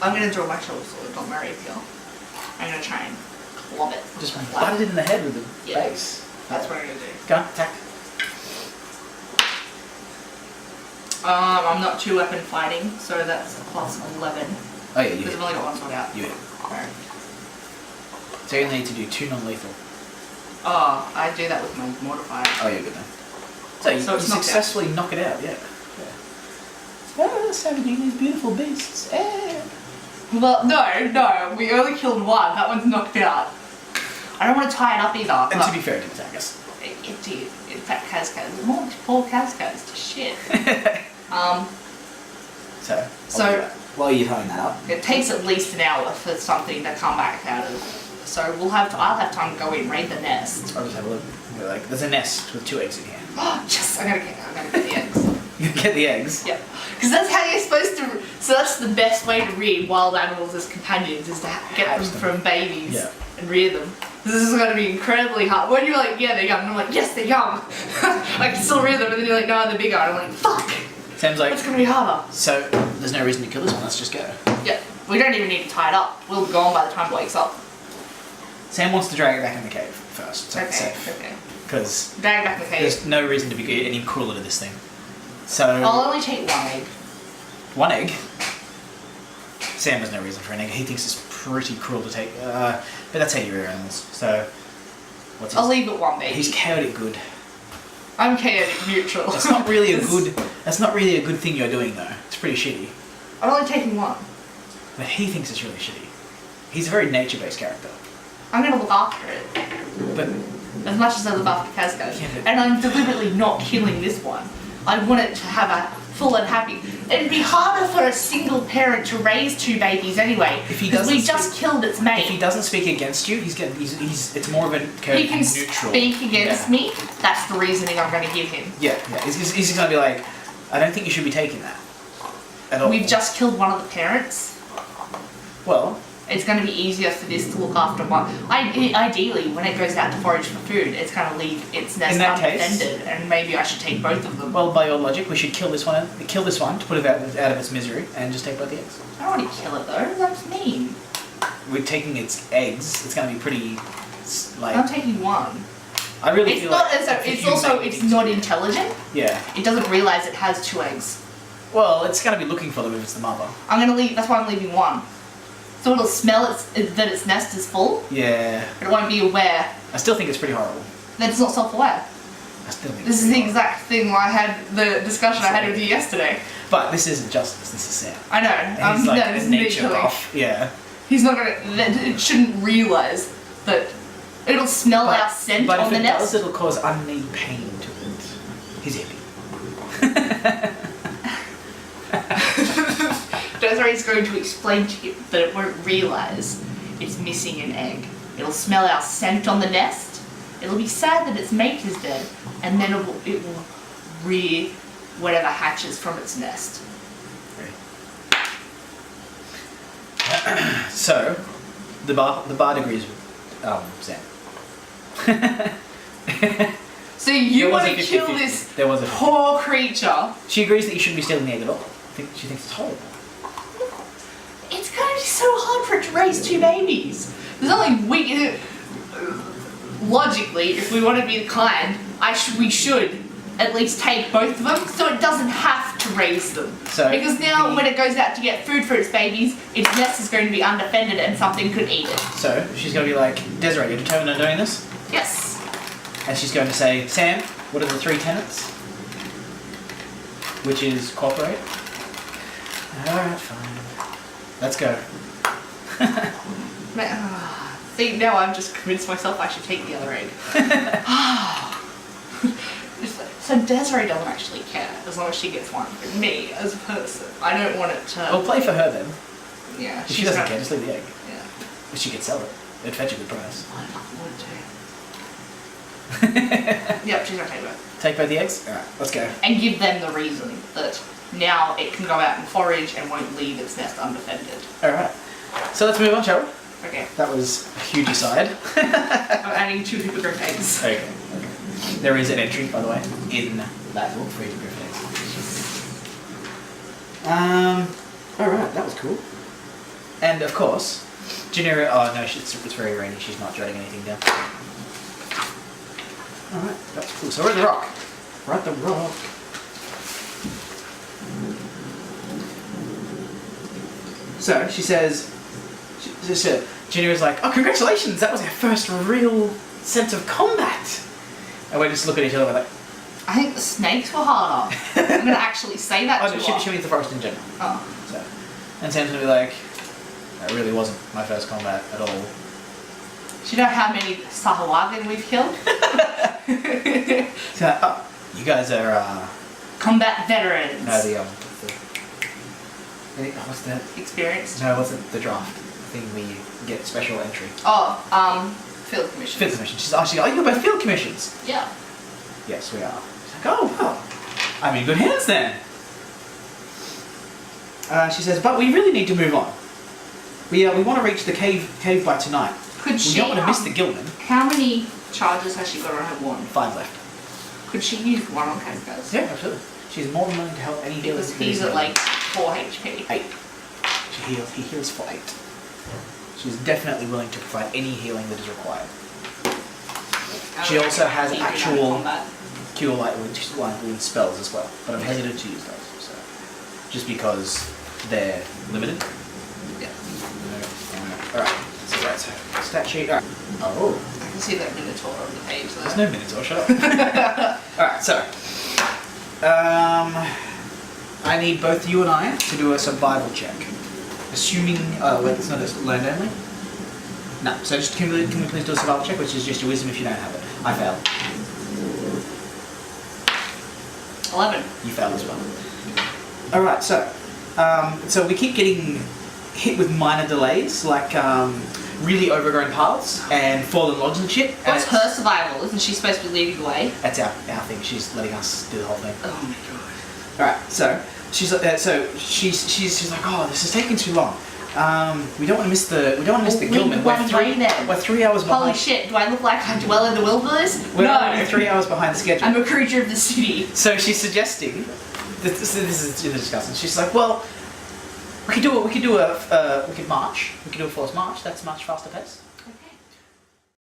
I'm gonna draw my shoulder sword, not my rapier. I'm gonna try and club it. Just butted it in the head with the Yeah. base. That's what I'm gonna do. Go on, attack. I'm not 2-weapon fighting, so that's a plus 11. Oh yeah, you Because hit. I've only got one sword out. You hit. Alright. So you need to do 2 non-lethal. Oh, I do that with my mortifier. Oh, you're good then. So you, So it's you knocked successfully knock it out, yeah. Oh, savaging these beautiful beasts. Eh. Well, no, we only killed one. That one's knocked out. I don't want to tie it up either. And to be fair, it did attack us. It did. In fact, Kazkaz. More poor Kazkaz to shit. So, So- I'll do that. While you're tying that up, It takes at least an hour for something to come back out of. So I'll have time to go in, raid the nest. I'll just have a look. You're like, there's a nest with 2 eggs in here. Oh, yes, I'm gonna get the eggs. You get the eggs. Yep. Because that's how you're supposed to. So that's the best way to rear wild animals as companions is to get Hatch them them. from babies Yeah. and rear them. This is going to be incredibly hard. When you're like, yeah, they're young, and I'm like, yes, they're young. I can still rear them, and then you're like, no, they're bigger. And I'm like, fuck. Sam's like, It's going to be harder. so there's no reason to kill this one. Let's just go. Yep. We don't even need to tie it up. We'll be gone by the time it wakes up. Sam wants to drag it back in the cave first, so it's Okay. safe. Okay. Because Drag it back in the cave. there's no reason to be any crueler to this thing. So I'll only take 1 egg. 1 egg. Sam has no reason for an egg. He thinks it's pretty cruel to take. But that's how you rear animals. So what's I'll his? leave it 1 baby. He's chaotic good. I'm chaotic neutral. That's not really a good. That's not really a good thing you're doing though. It's pretty shitty. I'm only taking 1. But he thinks it's really shitty. He's a very nature-based character. I'm going to look after it. But As much as I look after Kazkaz. Yeah, but- And I'm deliberately not killing this one. I want it to have a full and happy. It'd be harder for a single parent to raise 2 babies anyway. If he because we doesn't just killed its mate. if he doesn't speak against you, he's it's more of a He can neutral. speak against Yeah. me. That's the reasoning I'm going to give him. Yeah. He's just gonna be like, I don't think you should be taking that. At all. We've just killed one of the parents. well. It's going to be easier for this to look after one. Ideally, when it goes out to forage for food, it's going to leave its nest In that case- undefended, and maybe I should take both of them. Well, by your logic, we should kill this one to put it out of its misery, and just take both the eggs. I don't want to kill it though. That's mean. We're taking its eggs. It's going to be pretty, like. I'm taking 1. I really It's feel not like as a, a it's also humane it's thing not to do. intelligent. Yeah. It doesn't realize it has 2 eggs. Well, it's going to be looking for them if it's the mother. I'm gonna leave. That's why I'm leaving 1. So it'll smell that its nest is full, Yeah. but it won't be aware. I still think it's pretty horrible. Then it's not self-aware. I still think. This it's is the pretty horrible. exact thing I had the discussion I had with you yesterday. But this isn't justice. This is Sam. I know. And he's like no, a this is nature literally. buff. Yeah. He's not gonna. It shouldn't realize that it'll smell our scent but on if the it nest. does, it'll cause unneeded pain to it. He's hippie. Desiree's going to explain to you that it won't realise it's missing an egg. It'll smell our scent on the nest. It'll be sad that its mate is dead, and then it will rear whatever hatches from its nest. So, the bar agrees with Sam. So you There was want a to kill 50-50. this There was a poor creature? She agrees that you shouldn't be stealing the egg at all. She thinks it's horrible. It's going to be so hard for it to raise 2 babies. There's only logically, if we want to be kind, we should at least take both of them, so it doesn't have to raise them. So because now, the- when it goes out to get food for its babies, its nest is going to be undefended, and something could eat it. So she's going to be like, Desiree, you're determined on doing this? Yes. And she's going to say, Sam, What are the 3 tenets? Which is cooperate. Alright, fine. Let's go. See, now I've just convinced myself I should take the other egg. So Desarei doesn't actually care as long as she gets one. But me, as a person, I don't want it to... Well, play for her then. Yeah. If she doesn't care, just leave the egg. Yeah. But she could sell it. It'd fetch a good price. I don't want to. Yep, she's gonna take both. Take both the eggs? Alright, let's go. And give them the reason that now it can go out and forage and won't leave its nest undefended. Alright. So let's move on, shall we? Okay. That was a huge aside. I'm adding 2 hippogriff eggs. Okay. There is an entry, by the way, in that book for hippogriff eggs. Alright, that was cool. And of course, Jacinta. Oh no, it's very rainy. She's not jotting anything down. Alright, that's cool. So we're at the rock. We're at the rock. So she says, Jacinta's like, oh, congratulations, that was our first real sense of combat. And we just look at each other like, I think the snakes were harder. I'm gonna actually say that to her. She means the forest in general. Oh. So, and Sam's gonna be like, that really wasn't my first combat at all. Do you know how many Sahuagin we've killed? So, oh, you guys are, Combat veterans. no, what's that? Experienced. No, what's it? The draft thing where you get special entry. Oh, field commission. Field commission. She's like, oh, you're both field commissions. Yeah. Yes, we are. She's like, oh, well, I'm in good hands then. She says, but we really need to move on. We want to reach the cave by tonight. Could she? We don't want to miss the Gilman. How many charges has she got on her wand? 5 left. Could she use one on Kafka's? Yeah, absolutely. She's more than willing to help any healer. Because he's at like 4 HP. 8. He heals for 8. She's definitely willing to provide any healing that is required. She also has actual cure light wound spells as well, but I'm hesitant to use those. So, just because they're limited. Yeah. Alright, so that's her stat sheet. Alright. Oh. I can see that Minotaur on the page though. There's no Minotaur, shut up. Alright, so. I need both you and I to do a survival check. Assuming, wait, it's not a learned only? No, so just can we please do a survival check, which is just your wisdom if you don't have it. I failed. 11. You failed as well. Alright, so we keep getting hit with minor delays, like really overgrown paths and fallen logs and shit. What's her survival? Isn't she supposed to be leading the way? That's our thing. She's letting us do the whole thing. Oh my god. Alright, so she's like, oh, this is taking too long. We don't want to miss the Gilman. We're 3 hours behind. Holy shit! Do I look like I dwell in the wilderness? We're 3 hours behind the schedule. I'm a creature of the city. So she's suggesting. This is in the discussion. She's like, well, we could march. We could do a forced march. That's much faster pace.